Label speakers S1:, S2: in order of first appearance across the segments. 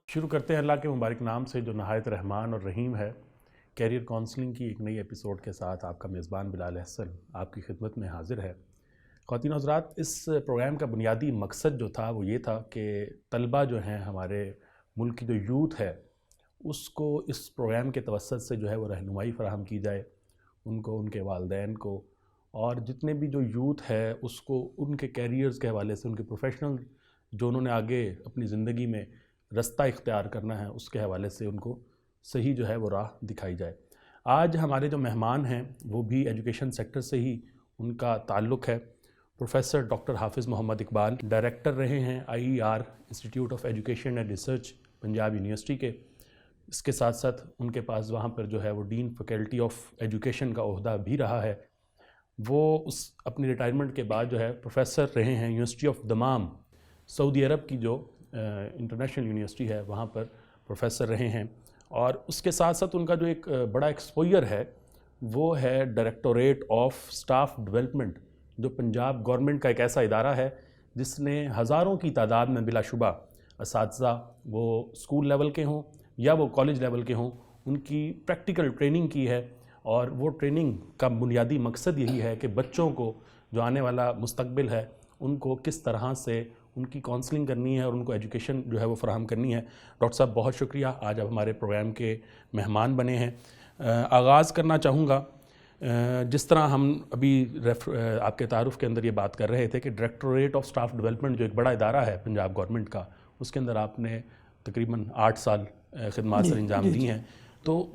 S1: شروع کرتے ہیں اللہ کے مبارک نام سے جو نہایت رحمان اور رحیم ہے۔ کیریئر کونسلنگ کی ایک نئی ایپیسوڈ کے ساتھ آپ کا میزبان بلال احسن آپ کی خدمت میں حاضر ہے۔ خواتین و حضرات، اس پروگرام کا بنیادی مقصد جو تھا وہ یہ تھا کہ طلبہ جو ہیں ہمارے ملک کی جو یوتھ ہے اس کو اس پروگرام کے توسط سے جو ہے وہ رہنمائی فراہم کی جائے، ان کو، ان کے والدین کو، اور جتنے بھی جو یوتھ ہے اس کو ان کے کیریئرز کے حوالے سے، ان کے پروفیشنل جو انہوں نے آگے اپنی زندگی میں رستہ اختیار کرنا ہے اس کے حوالے سے ان کو صحیح جو ہے وہ راہ دکھائی جائے۔ آج ہمارے جو مہمان ہیں وہ بھی ایجوکیشن سیکٹر سے ہی ان کا تعلق ہے۔ پروفیسر ڈاکٹر حافظ محمد اقبال ڈائریکٹر رہے ہیں IER institute of education and research Punjab university کے۔ اس کے ساتھ ساتھ ان کے پاس وہاں پر جو ہے وہ ڈین فیکلٹی آف ایجوکیشن کا عہدہ بھی رہا ہے۔ وہ اپنی ریٹائرمنٹ کے بعد جو ہے پروفیسر رہے ہیں یونیورسٹی آف دمام، سعودی عرب کی جو انٹرنیشنل یونیورسٹی ہے، وہاں پر پروفیسر رہے ہیں۔ اور اس کے ساتھ ساتھ ان کا جو ایک بڑا ایکسپوئر ہے وہ ہے ڈائریکٹوریٹ آف اسٹاف ڈیولپمنٹ، جو پنجاب گورنمنٹ کا ایک ایسا ادارہ ہے جس نے ہزاروں کی تعداد میں بلا شبہ اساتذہ، وہ اسکول لیول کے ہوں یا وہ کالج لیول کے ہوں، ان کی پریکٹیکل ٹریننگ کی ہے۔ اور وہ ٹریننگ کا بنیادی مقصد یہی ہے کہ بچوں کو جو آنے والا مستقبل ہے ان کو کس طرح سے ان کی کونسلنگ کرنی ہے اور ان کو ایجوکیشن جو ہے وہ فراہم کرنی ہے۔ ڈاکٹر صاحب بہت شکریہ، آج آپ ہمارے پروگرام کے مہمان بنے ہیں۔ آغاز کرنا چاہوں گا جس طرح ہم ابھی آپ کے تعارف کے اندر یہ بات کر رہے تھے کہ ڈائریکٹوریٹ آف اسٹاف ڈیولپمنٹ جو ایک بڑا ادارہ ہے پنجاب گورنمنٹ کا، اس کے اندر آپ نے تقریباً 8 سال خدمات سر انجام دی ہیں۔ تو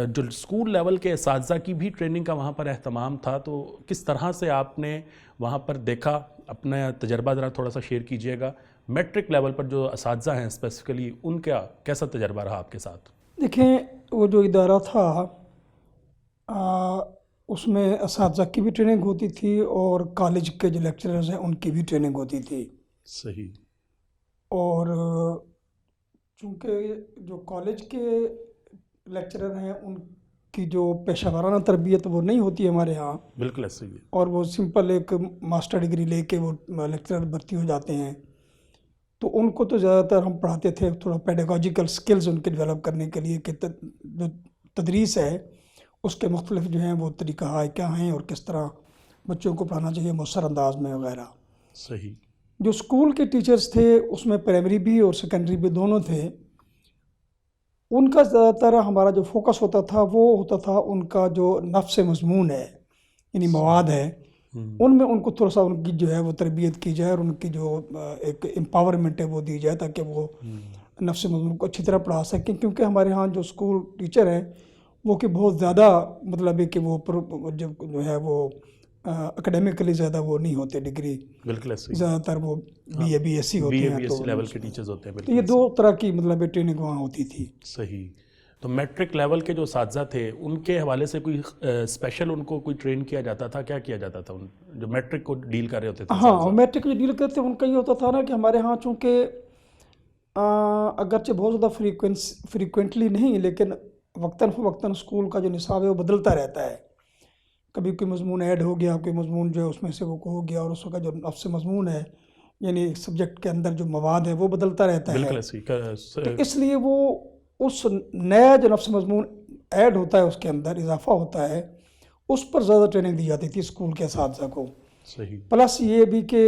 S1: جو اسکول لیول کے اساتذہ کی بھی ٹریننگ کا وہاں پر اہتمام تھا، تو کس طرح سے آپ نے وہاں پر دیکھا؟ اپنا تجربہ ذرا تھوڑا سا شیئر کیجئے گا۔ میٹرک لیول پر جو اساتذہ ہیں اسپیسیفکلی، ان کا کیسا تجربہ رہا آپ کے ساتھ؟
S2: دیکھیں، وہ جو ادارہ تھا اس میں اساتذہ کی بھی ٹریننگ ہوتی تھی اور کالج کے جو لیکچررز ہیں ان کی بھی ٹریننگ ہوتی تھی۔
S1: صحیح۔
S2: اور چونکہ جو کالج کے لیکچرر ہیں ان کی جو پیشہ ورانہ تربیت وہ نہیں ہوتی ہمارے ہاں،
S1: بالکل ایسے ہی ہے،
S2: اور وہ سمپل ایک ماسٹر ڈگری لے کے وہ لیکچرر بھرتی ہو جاتے ہیں۔ تو ان کو تو زیادہ تر ہم پڑھاتے تھے تھوڑا پیڈاگوجیکل سکلز ان کے ڈیولپ کرنے کے لیے، کہ جو تدریس ہے اس کے مختلف جو ہیں وہ طریقہ کیا ہیں اور کس طرح بچوں کو پڑھانا چاہیے مؤثر انداز میں وغیرہ۔
S1: صحیح۔
S2: جو اسکول کے ٹیچرز تھے اس میں پرائمری بھی اور سیکنڈری بھی دونوں تھے، ان کا زیادہ تر ہمارا جو فوکس ہوتا تھا وہ ہوتا تھا ان کا جو نفس مضمون ہے، یعنی مواد ہے، ان میں ان کو تھوڑا سا ان کی جو ہے وہ تربیت کی جائے اور ان کی جو ایک امپاورمنٹ ہے وہ دی جائے تاکہ وہ نفس مضمون کو اچھی طرح پڑھا سکیں۔ کیونکہ ہمارے ہاں جو اسکول ٹیچر ہیں وہ کہ بہت زیادہ مطلب ہے کہ وہ جو ہے وہ اکیڈیمکلی زیادہ وہ نہیں ہوتے، ڈگری
S1: بالکل ایسے ہی،
S2: زیادہ تر وہ BA BSc ہوتے ہیں،
S1: BA BSc لیول کے ٹیچرز ہوتے ہیں۔
S2: تو یہ دو طرح کی مطلب ٹریننگ وہاں ہوتی تھی۔
S1: صحیح۔ تو میٹرک لیول کے جو اساتذہ تھے ان کے حوالے سے کوئی اسپیشل ان کو کوئی ٹرین کیا جاتا تھا؟ کیا کیا جاتا تھا جو میٹرک کو ڈیل کر رہے ہوتے تھے؟
S2: ہاں، میٹرک جو ڈیل کرتے ان کا یہ ہوتا تھا نا کہ ہمارے ہاں چونکہ اگرچہ بہت زیادہ فریکوینٹلی نہیں، لیکن وقتاً فوقتاً اسکول کا جو نصاب ہے وہ بدلتا رہتا ہے۔ کبھی کوئی مضمون ایڈ ہو گیا، کوئی مضمون جو ہے اس میں سے وہ ہو گیا، اور اس کا جو نفس مضمون ہے یعنی سبجیکٹ کے اندر جو مواد ہے وہ بدلتا رہتا ہے۔
S1: بالکل ایسے ہی۔
S2: تو اس لیے وہ اس نیا جو نفس مضمون ایڈ ہوتا ہے اس کے اندر اضافہ ہوتا ہے، اس پر زیادہ ٹریننگ دی جاتی تھی اسکول کے اساتذہ کو۔
S1: صحیح۔
S2: پلس یہ بھی کہ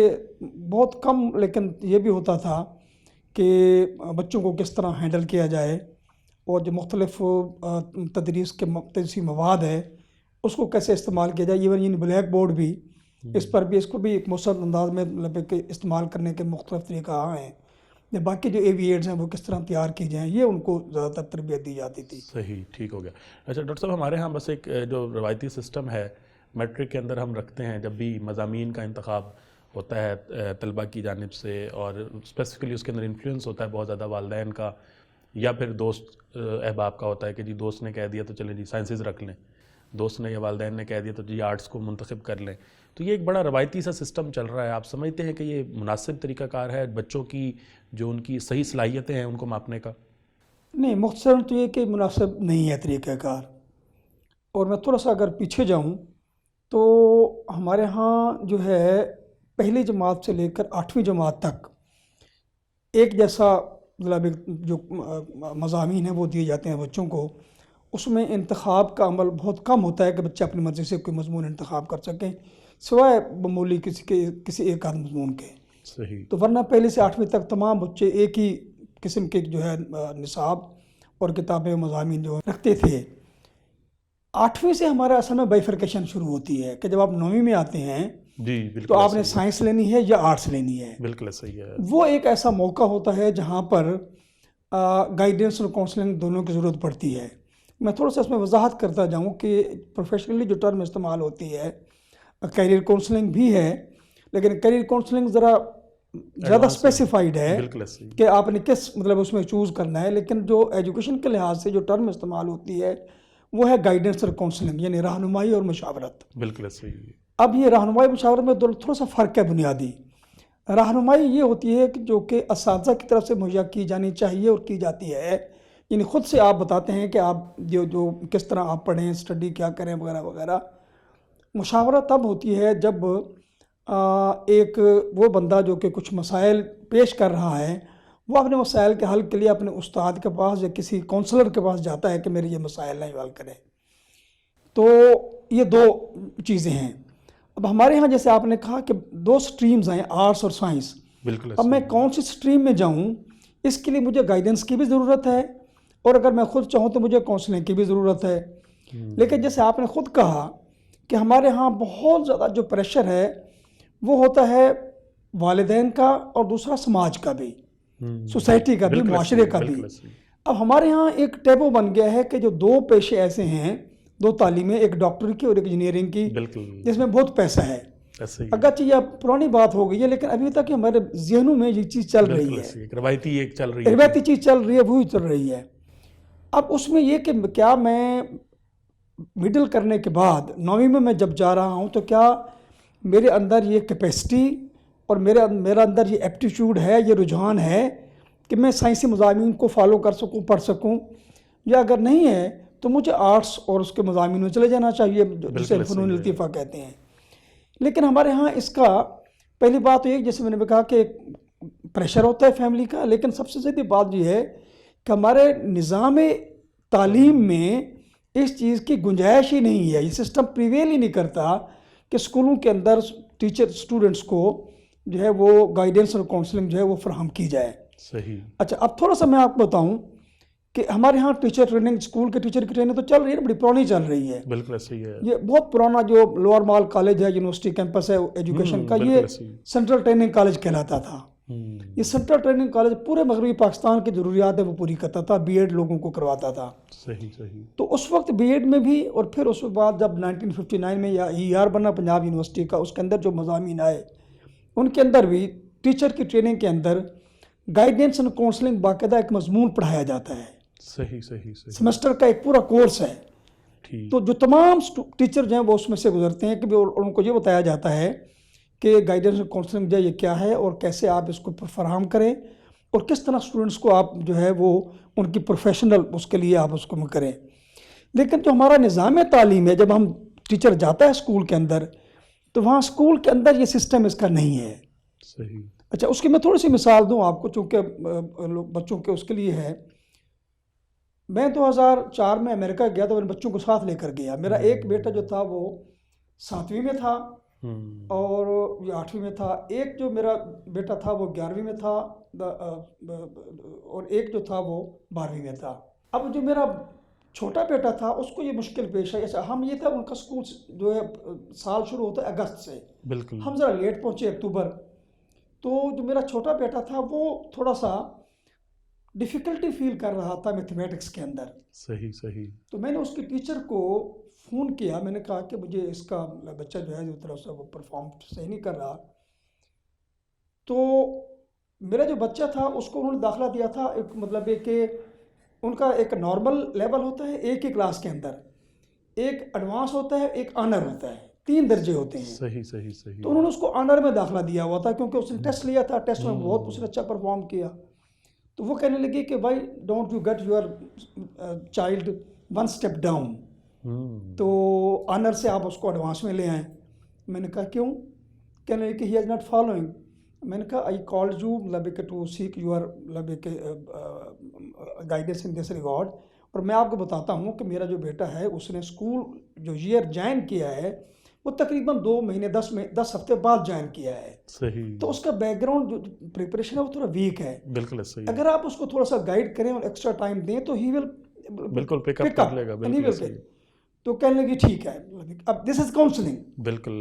S2: بہت کم، لیکن یہ بھی ہوتا تھا کہ بچوں کو کس طرح ہینڈل کیا جائے اور جو مختلف تدریسی مواد ہے اس کو کیسے استعمال کیا جائے۔ ایون یعنی بلیک بورڈ بھی، اس پر بھی، اس کو بھی ایک مؤثر انداز میں مطلب کہ استعمال کرنے کے مختلف طریقہ ہیں۔ باقی جو ایویئرز ہیں وہ کس طرح تیار کی جائیں، یہ ان کو زیادہ تر تربیت دی جاتی تھی۔
S1: صحیح، ٹھیک ہو گیا۔ اچھا ڈاکٹر صاحب، ہمارے ہاں بس ایک جو روایتی سسٹم ہے میٹرک کے اندر ہم رکھتے ہیں، جب بھی مضامین کا انتخاب ہوتا ہے طلبہ کی جانب سے، اور اسپیسیفکلی اس کے اندر انفلوئنس ہوتا ہے بہت زیادہ والدین کا یا پھر دوست احباب کا ہوتا ہے کہ جی دوست نے کہہ دیا تو چلیں جی سائنسز رکھ لیں، دوست نے یا والدین نے کہہ دیا تو جی آرٹس کو منتخب کر لیں۔ تو یہ ایک بڑا روایتی سا سسٹم چل رہا ہے، آپ سمجھتے ہیں کہ یہ مناسب طریقہ کار ہے بچوں کی جو ان کی صحیح صلاحیتیں ہیں ان کو ماپنے کا؟
S2: نہیں، مختصراً تو یہ کہ مناسب نہیں ہے طریقہ کار۔ اور میں تھوڑا سا اگر پیچھے جاؤں تو ہمارے ہاں جو ہے پہلی جماعت سے لے کر 8ویں جماعت تک ایک جیسا مطلب جو مضامین ہیں وہ دیے جاتے ہیں بچوں کو، اس میں انتخاب کا عمل بہت کم ہوتا ہے کہ بچہ اپنی مرضی سے کوئی مضمون انتخاب کر سکیں سوائے معمولی کسی ایک آدھ مضمون کے.
S1: صحیح.
S2: تو ورنہ پہلی سے 8ویں تک تمام بچے ایک ہی قسم کے جو ہے نصاب اور کتابیں مضامین جو رکھتے تھے. 8ویں سے ہمارا اصل میں بائیفرکیشن شروع ہوتی ہے کہ جب آپ 9ویں میں آتے ہیں
S1: جی بالکل
S2: تو آپ نے سائنس لینی ہے یا آرٹس لینی ہے.
S1: بالکل صحیح ہے.
S2: وہ ایک ایسا موقع ہوتا ہے جہاں پر گائیڈنس اور کاؤنسلنگ دونوں کی ضرورت پڑتی ہے. میں تھوڑا سا اس میں وضاحت کرتا جاؤں کہ پروفیشنلی جو ٹرم استعمال ہوتی ہے کیریئر کاؤنسلنگ بھی ہے، لیکن کیریئر کاؤنسلنگ ذرا زیادہ اسپیسیفائڈ ہے کہ آپ نے کس مطلب اس میں چوز کرنا ہے. لیکن جو ایجوکیشن کے لحاظ سے جو ٹرم استعمال ہوتی ہے وہ ہے گائیڈنس اور کاؤنسلنگ، یعنی رہنمائی اور مشاورت.
S1: بالکل صحیح.
S2: اب یہ رہنمائی مشاورت میں تھوڑا سا فرق ہے بنیادی. رہنمائی یہ ہوتی ہے کہ جو کہ اساتذہ کی طرف سے مہیا کی جانی چاہیے اور کی جاتی ہے، یعنی خود سے آپ بتاتے ہیں کہ آپ جو کس طرح آپ پڑھیں، اسٹڈی کیا کریں وغیرہ وغیرہ. مشاورت تب ہوتی ہے جب ایک وہ بندہ جو کہ کچھ مسائل پیش کر رہا ہے وہ اپنے مسائل کے حل کے لیے اپنے استاد کے پاس یا کسی کونسلر کے پاس جاتا ہے کہ میرے یہ مسائل نہیں حل کریں. تو یہ دو چیزیں ہیں. اب ہمارے ہاں جیسے آپ نے کہا کہ 2 سٹریمز ہیں، آرٹس اور سائنس.
S1: بالکل.
S2: اب میں کون سی سٹریم میں جاؤں اس کے لیے مجھے گائیڈنس کی بھی ضرورت ہے اور اگر میں خود چاہوں تو مجھے کاؤنسلنگ کی بھی ضرورت ہے. لیکن جیسے آپ نے خود کہا کہ ہمارے ہاں بہت زیادہ جو پریشر ہے وہ ہوتا ہے والدین کا اور دوسرا سماج کا بھی، سوسائٹی کا بھی، معاشرے کا بھی. اب ہمارے ہاں ایک ٹیبو بن گیا ہے کہ جو 2 پیشے ایسے ہیں، 2 تعلیمیں، ایک ڈاکٹر کی اور ایک انجینئرنگ کی، جس میں بہت پیسہ ہے. اگرچہ یہ پرانی بات ہو گئی ہے لیکن ابھی تک ہمارے ذہنوں میں یہ چیز چل رہی ہے، روایتی چیز چل رہی ہے، وہی چل رہی ہے. اب اس میں یہ کہ کیا میں مڈل کرنے کے بعد 9ویں میں جب جا رہا ہوں تو کیا میرے اندر یہ کیپیسٹی اور میرا اندر یہ ایپٹیچیوڈ ہے، یہ رجحان ہے کہ میں سائنسی مضامین کو فالو کر سکوں، پڑھ سکوں، یا اگر نہیں ہے تو مجھے آرٹس اور اس کے مضامین میں چلے جانا چاہیے جسے فنون لطیفہ کہتے ہیں. لیکن ہمارے ہاں اس کا پہلی بات تو یہ جیسے میں نے کہا کہ پریشر ہوتا ہے فیملی کا، لیکن سب سے زیادہ بات یہ ہے کہ ہمارے نظام تعلیم میں اس چیز کی گنجائش ہی نہیں ہے. یہ سسٹم پریویل ہی نہیں کرتا کہ اسکولوں کے اندر ٹیچر اسٹوڈنٹس کو جو ہے وہ گائیڈنس اور کاؤنسلنگ جو ہے وہ فراہم کی جائے.
S1: صحیح.
S2: اچھا اب تھوڑا سا میں آپ کو بتاؤں کہ ہمارے ہاں ٹیچر ٹریننگ، اسکول کے ٹیچر کی ٹریننگ تو چل رہی ہے، بڑی پرانی چل رہی ہے.
S1: بالکل صحیح ہے.
S2: یہ بہت پرانا جو لوور مال کالج ہے، یونیورسٹی کیمپس ہے ایجوکیشن کا، یہ سینٹرل ٹریننگ کالج کہلاتا تھا. یہ سینٹرل ٹریننگ کالج پورے مغربی پاکستان کی ضروریات ہے وہ پوری کرتا تھا، بی ایڈ لوگوں کو کرواتا تھا.
S1: صحیح.
S2: تو اس وقت بی ایڈ میں بھی اور پھر اس کے بعد جب 1959 میں یا ای آر بنا پنجاب یونیورسٹی کا، اس کے اندر جو مضامین آئے ان کے اندر بھی ٹیچر کی ٹریننگ کے اندر گائیڈنس اینڈ کاؤنسلنگ باقاعدہ ایک مضمون پڑھایا جاتا ہے.
S1: صحیح.
S2: سیمسٹر کا ایک پورا کورس ہے. تو جو تمام ٹیچر جو ہیں وہ اس میں سے گزرتے ہیں کہ ان کو یہ بتایا جاتا ہے کہ گائیڈنس اینڈ کاؤنسلنگ جو یہ کیا ہے اور کیسے آپ اس کو فراہم کریں اور کس طرح اسٹوڈنٹس کو آپ جو ہے وہ ان کی پروفیشنل اس کے لیے آپ اس کو کریں. لیکن جو ہمارا نظام تعلیم ہے، جب ہم ٹیچر جاتا ہے اسکول کے اندر تو وہاں اسکول کے اندر یہ سسٹم اس کا نہیں ہے.
S1: صحیح.
S2: اچھا اس کی میں تھوڑی سی مثال دوں آپ کو چونکہ بچوں کے اس کے لیے ہے. میں 2004 میں امریکہ گیا تو میرے بچوں کو ساتھ لے کر گیا. میرا ایک بیٹا جو تھا وہ 7ویں میں تھا اور یہ 8ویں میں تھا. ایک جو میرا بیٹا تھا وہ 11ویں میں تھا اور ایک جو تھا وہ 12ویں میں تھا. اب جو میرا چھوٹا بیٹا تھا اس کو یہ مشکل پیش ہے. ایسا ہم یہ تھا ان کا اسکول جو ہے سال شروع ہوتا ہے اگست سے،
S1: بالکل
S2: ہم ذرا لیٹ پہنچے اکتوبر. تو جو میرا چھوٹا بیٹا تھا وہ تھوڑا سا ڈیفیکلٹی فیل کر رہا تھا میتھمیٹکس کے اندر.
S1: صحیح.
S2: تو میں نے اس کے ٹیچر کو فون کیا، میں نے کہا کہ مجھے اس کا بچہ جو ہے جو طرح سے وہ پرفارم صحیح نہیں کر رہا. تو میرا جو بچہ تھا اس کو انہوں نے داخلہ دیا تھا ایک مطلب ہے کہ ان کا ایک نارمل لیول ہوتا ہے ایک ہی کلاس کے اندر، ایک ایڈوانس ہوتا ہے، ایک آنر ہوتا ہے، 3 درجے ہوتے ہیں.
S1: صحیح.
S2: تو انہوں نے اس کو آنر میں داخلہ دیا ہوا تھا کیونکہ اس نے ٹیسٹ لیا تھا، ٹیسٹ میں بہت اس نے اچھا پرفارم کیا. تو وہ کہنے لگے کہ بھائی don't you get your child 1 step down, تو آنر سے آپ اس کو ایڈوانس میں لے آئیں. میں نے کہا کیوں؟ کہنے لگے کہ ہی از ناٹ فالوئنگ. میں نے کہا آئی کالڈ یو مطلب کہ ٹو سیک یور مطلب کہ گائیڈنس ان دس ریگارڈ. اور میں آپ کو بتاتا ہوں کہ میرا جو بیٹا ہے اس نے اسکول جو ایئر جوائن کیا ہے وہ تقریباً 2 مہینے 10 ہفتے بعد جوائن کیا ہے.
S1: صحیح.
S2: تو اس کا بیک گراؤنڈ جو پریپریشن ہے وہ تھوڑا ویک ہے.
S1: بالکل صحیح.
S2: اگر آپ اس کو تھوڑا سا گائیڈ کریں اور ایکسٹرا ٹائم دیں تو ہی ول
S1: بالکل پک اپ کر لے گا. بالکل صحیح.
S2: تو کہنے لگی ٹھیک ہے. اب دس از کاؤنسلنگ.
S1: بالکل.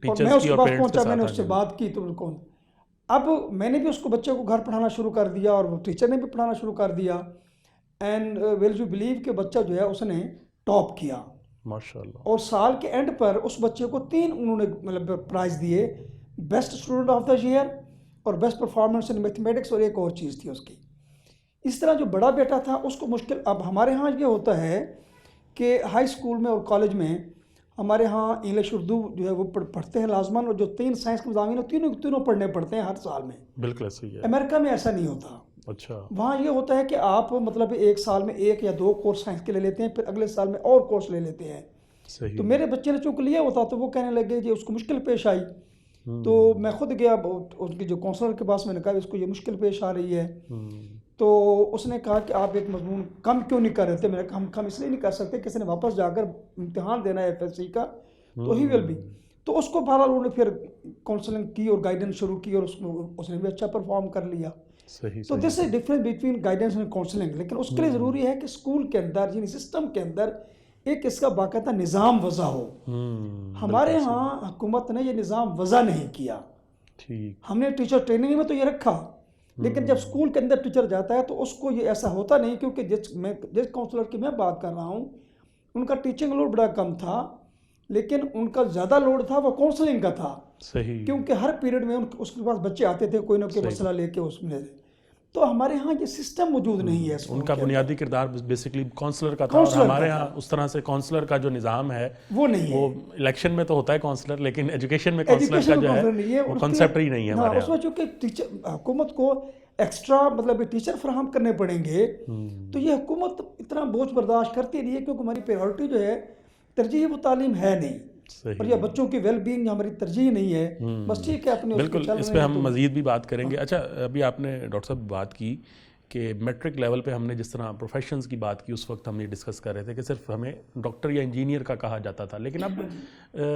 S2: اور میں اس کے پاس پہنچا, میں نے اس سے بات کی تو کون, اب میں نے بھی اس کو بچے کو گھر پڑھانا شروع کر دیا اور وہ ٹیچر نے بھی پڑھانا شروع کر دیا. اینڈ ول یو بلیو کہ بچہ جو ہے اس نے ٹاپ کیا
S1: ماشاء اللہ.
S2: اور سال کے اینڈ پر اس بچے کو 3 انہوں نے مطلب پرائز دیے, best student of the year اور بیسٹ پرفارمنس ان میتھمیٹکس, اور ایک اور چیز تھی اس کی. اس طرح جو بڑا بیٹا تھا اس کو مشکل. اب ہمارے ہاں یہ ہوتا ہے کہ ہائی اسکول میں اور کالج میں ہمارے ہاں انگلش اردو جو ہے وہ پڑھتے ہیں لازمان, اور جو 3 سائنس کے مضامین ہیں تینوں پڑھنے پڑتے ہیں ہر سال میں.
S1: بالکل صحیح ہے.
S2: امریکہ میں ایسا نہیں ہوتا.
S1: اچھا.
S2: وہاں یہ ہوتا ہے کہ آپ مطلب ایک سال میں 1 یا 2 کورس سائنس کے لے لیتے ہیں, پھر اگلے سال میں اور کورس لے لیتے ہیں.
S1: صحیح.
S2: تو میرے بچے نے چونکہ لیا ہوتا تو وہ کہنے لگے جی اس کو مشکل پیش آئی. تو میں خود گیا ان کی جو کونسلر کے پاس, میں نے کہا اس کو یہ مشکل پیش آ رہی ہے. تو اس نے کہا کہ آپ ایک مضمون کم کیوں نہیں کر رہے تھے. میں نے کہا ہم کم اس لیے نہیں کر سکتے, کسی نے واپس جا کر امتحان دینا ہے FSC کا, تو ہی ول بی. تو اس کو بہرحال انہوں نے پھر کاؤنسلنگ کی اور گائیڈنس شروع کی, اور اس نے بھی اچھا پرفارم کر لیا.
S1: صحیح.
S2: تو this is difference between guidance and counselling. لیکن اس کے لیے ضروری ہے کہ اسکول کے اندر یعنی سسٹم کے اندر ایک اس کا باقاعدہ نظام وضع ہو. ہمارے ہاں حکومت نے یہ نظام وضع نہیں کیا. ہم نے ٹیچر ٹریننگ میں تو یہ رکھا, لیکن جب اسکول کے اندر ٹیچر جاتا ہے تو اس کو یہ ایسا ہوتا نہیں, کیونکہ جس کاؤنسلر کی میں بات کر رہا ہوں ان کا ٹیچنگ لوڈ بڑا کم تھا, لیکن ان کا زیادہ لوڈ تھا وہ کاؤنسلنگ کا تھا.
S1: صحیح.
S2: کیونکہ ہر پیریڈ میں اس کے پاس بچے آتے تھے کوئی نہ کوئی مسئلہ لے کے اس میں. تو ہمارے ہاں یہ سسٹم موجود نہیں ہے.
S1: ان کا بنیادی کردار بیسکلی کاؤنسلر کا تھا, اور ہمارے ہاں اس طرح سے کاؤنسلر کا جو نظام ہے وہ نہیں ہے. وہ الیکشن میں تو ہوتا ہے کاؤنسلر, لیکن ایجوکیشن میں کاؤنسلر کا جو ہے وہ کنسیپٹ ہی نہیں ہے ہمارے
S2: یہاں. اس میں چونکہ حکومت کو ایکسٹرا مطلب ٹیچر فراہم کرنے پڑیں گے, تو یہ حکومت اتنا بوجھ برداشت کرتی نہیں ہے, کیونکہ ہماری پریورٹی جو ہے ترجیح وہ تعلیم ہے نہیں. اور یہ بچوں کی ویل بینگ ہماری ترجیح نہیں ہے. بس ٹھیک ہے اپنے
S1: بالکل, اس پہ ہم مزید بھی بات کریں گے. اچھا, ابھی آپ نے ڈاکٹر صاحب بات کی کہ میٹرک لیول پہ ہم نے جس طرح پروفیشنز کی بات کی, اس وقت ہم یہ ڈسکس کر رہے تھے کہ صرف ہمیں ڈاکٹر یا انجینئر کا کہا جاتا تھا, لیکن اب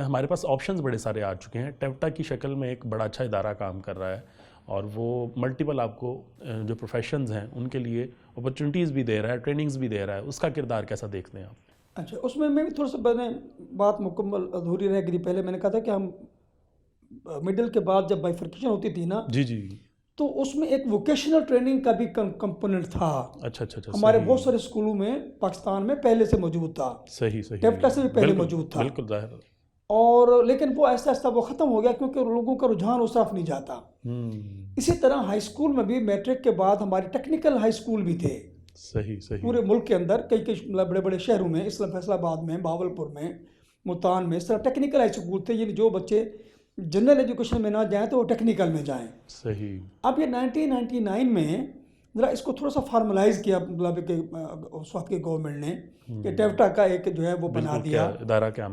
S1: ہمارے پاس آپشنز بڑے سارے آ چکے ہیں. ٹیوٹا کی شکل میں ایک بڑا اچھا ادارہ کام کر رہا ہے, اور وہ ملٹیپل آپ کو جو پروفیشنز ہیں ان کے لیے اپرچونیٹیز بھی دے رہا ہے, ٹریننگز بھی دے رہا ہے. اس کا کردار کیسا دیکھتے ہیں آپ؟
S2: اچھا, اس میں بھی تھوڑا سا بات مکمل ادھوری رہ گئی. پہلے میں نے کہا تھا کہ ہم مڈل کے بعد جب بائیفرکیشن ہوتی تھی نا,
S1: جی,
S2: تو اس میں ایک ووکیشنل ٹریننگ کا بھی کمپوننٹ تھا.
S1: اچھا.
S2: ہمارے بہت سارے اسکولوں میں پاکستان میں پہلے سے موجود تھا.
S1: صحیح.
S2: ٹیفٹا سے بھی پہلے موجود تھا.
S1: بالکل ظاہر.
S2: اور لیکن وہ آہستہ آہستہ وہ ختم ہو گیا, کیونکہ لوگوں کا رجحان اس طرف نہیں جاتا. اسی طرح ہائی اسکول میں بھی میٹرک کے بعد ہمارے ٹیکنیکل ہائی اسکول بھی تھے. صحیح. پورے ملک کے اندر کئی بڑے بڑے شہروں میں, فیصل آباد میں, باولپور میں, ملتان میں, اس طرح ٹیکنیکل ہائی اسکول تھے. یعنی جو بچے جنرل ایجوکیشن میں نہ جائیں تو وہ ٹیکنیکل میں جائیں.
S1: صحیح.
S2: اب یہ 1999 میں ذرا اس کو تھوڑا سا فارملائز کیا, مطلب کہ اس وقت کی گورنمنٹ نے کہ ٹیفٹا کا ایک جو ہے وہ بنا دیا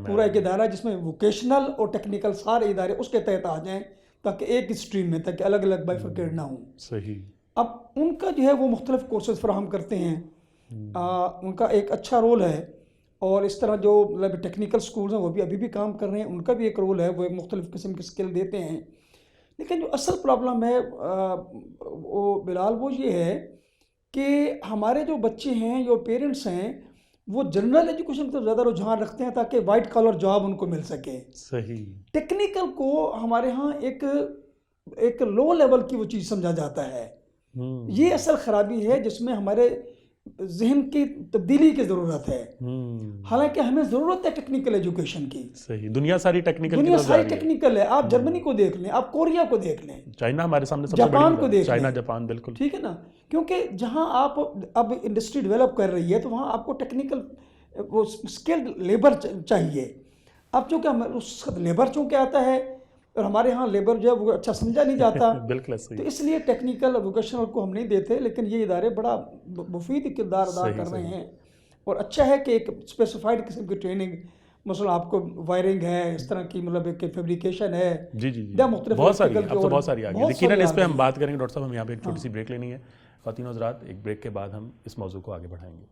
S2: پورا ایک ادارہ, جس میں ووکیشنل اور ٹیکنیکل سارے ادارے اس کے تحت آ جائیں, تاکہ ایک اسٹریم میں, تاکہ الگ الگ بائیفرکیٹ نہ ہوں.
S1: صحیح.
S2: اب ان کا جو ہے وہ مختلف کورسز فراہم کرتے ہیں, ان کا ایک اچھا رول ہے. اور اس طرح جو مطلب ٹیکنیکل سکولز ہیں وہ بھی ابھی بھی کام کر رہے ہیں, ان کا بھی ایک رول ہے, وہ ایک مختلف قسم کی اسکل دیتے ہیں. لیکن جو اصل پرابلم ہے وہ بلال وہ یہ ہے کہ ہمارے جو بچے ہیں, جو پیرنٹس ہیں, وہ جنرل ایجوکیشن کو زیادہ رجحان رکھتے ہیں تاکہ وائٹ کالر جاب ان کو مل سکے.
S1: صحیح.
S2: ٹیکنیکل کو ہمارے ہاں ایک لو لیول کی وہ چیز سمجھا جاتا ہے. یہ اصل خرابی ہے جس میں ہمارے ذہن کی تبدیلی کی ضرورت ہے. حالانکہ ہمیں ضرورت ہے ٹیکنیکل ایجوکیشن کی.
S1: صحیح. دنیا ساری
S2: ٹیکنیکل ہے. آپ جرمنی کو دیکھ لیں, آپ کوریا کو دیکھ لیں,
S1: چائنا ہمارے سامنے سب سے بڑی,
S2: جاپان کو دیکھ لیں.
S1: چائنا, جاپان, بالکل
S2: ٹھیک ہے نا, کیونکہ جہاں آپ اب انڈسٹری ڈیولپ کر رہی ہے تو وہاں آپ کو ٹیکنیکل وہ اسکلڈ لیبر چاہیے. اب چونکہ اس لیبر چونکہ آتا ہے, اور ہمارے ہاں لیبر جو ہے وہ اچھا سمجھا نہیں جاتا.
S1: بالکل.
S2: تو اس لیے ٹیکنیکل ووکیشنل کو ہم نہیں دیتے, لیکن یہ ادارے بڑا مفید کردار ادا کر رہے ہیں. اور اچھا ہے کہ ایک اسپیسیفائڈ قسم کی ٹریننگ مثلا آپ کو وائرنگ ہے, اس طرح کی مطلب ایک فیبریکیشن ہے.
S1: جی جی
S2: یا مختلف
S1: بہت ساری
S2: electrical
S1: اب
S2: کے
S1: تو
S2: اور
S1: بہت ساری آ گئی.
S2: بہت
S1: یقیناً
S2: ساری
S1: اس پہ
S2: آ
S1: ہم
S2: گئی.
S1: بات کریں گے. ڈاکٹر صاحب ہم یہاں پہ ایک چھوٹی سی بریک لینی ہے. خواتین و حضرات, ایک بریک کے بعد ہم اس موضوع کو آگے بڑھائیں گے.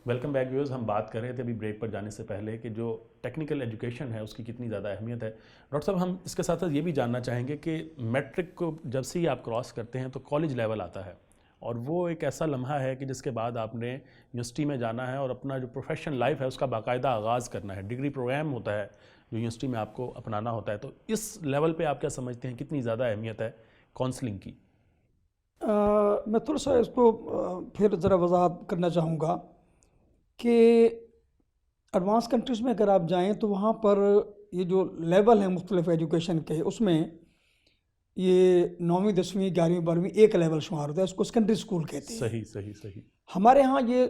S1: Welcome back viewers. ہم بات کر رہے تھے ابھی بریک پر جانے سے پہلے کہ جو ٹیکنیکل ایجوکیشن ہے اس کی کتنی زیادہ اہمیت ہے. ڈاکٹر صاحب ہم اس کے ساتھ ساتھ یہ بھی جاننا چاہیں گے کہ میٹرک کو جب سے ہی آپ کراس کرتے ہیں تو کالج لیول آتا ہے, اور وہ ایک ایسا لمحہ ہے کہ جس کے بعد آپ نے یونیورسٹی میں جانا ہے اور اپنا جو پروفیشنل لائف ہے اس کا باقاعدہ آغاز کرنا ہے. ڈگری پروگرام ہوتا ہے جو یونیورسٹی میں آپ کو اپنانا ہوتا ہے. تو اس لیول پہ آپ کیا سمجھتے ہیں کتنی زیادہ اہمیت ہے کاؤنسلنگ کی؟
S2: میں تھوڑا سا اس کو پھر ذرا وضاحت کرنا چاہوں گا کہ ایڈوانس کنٹریز میں اگر آپ جائیں تو وہاں پر یہ جو لیول ہیں مختلف ایجوکیشن کے, اس میں یہ 9ویں 10ویں 11ویں 12ویں ایک لیول شمار ہوتا ہے, اس کو سیکنڈری اسکول کہتے ہیں.
S1: صحیح صحیح صحیح.
S2: ہمارے ہاں یہ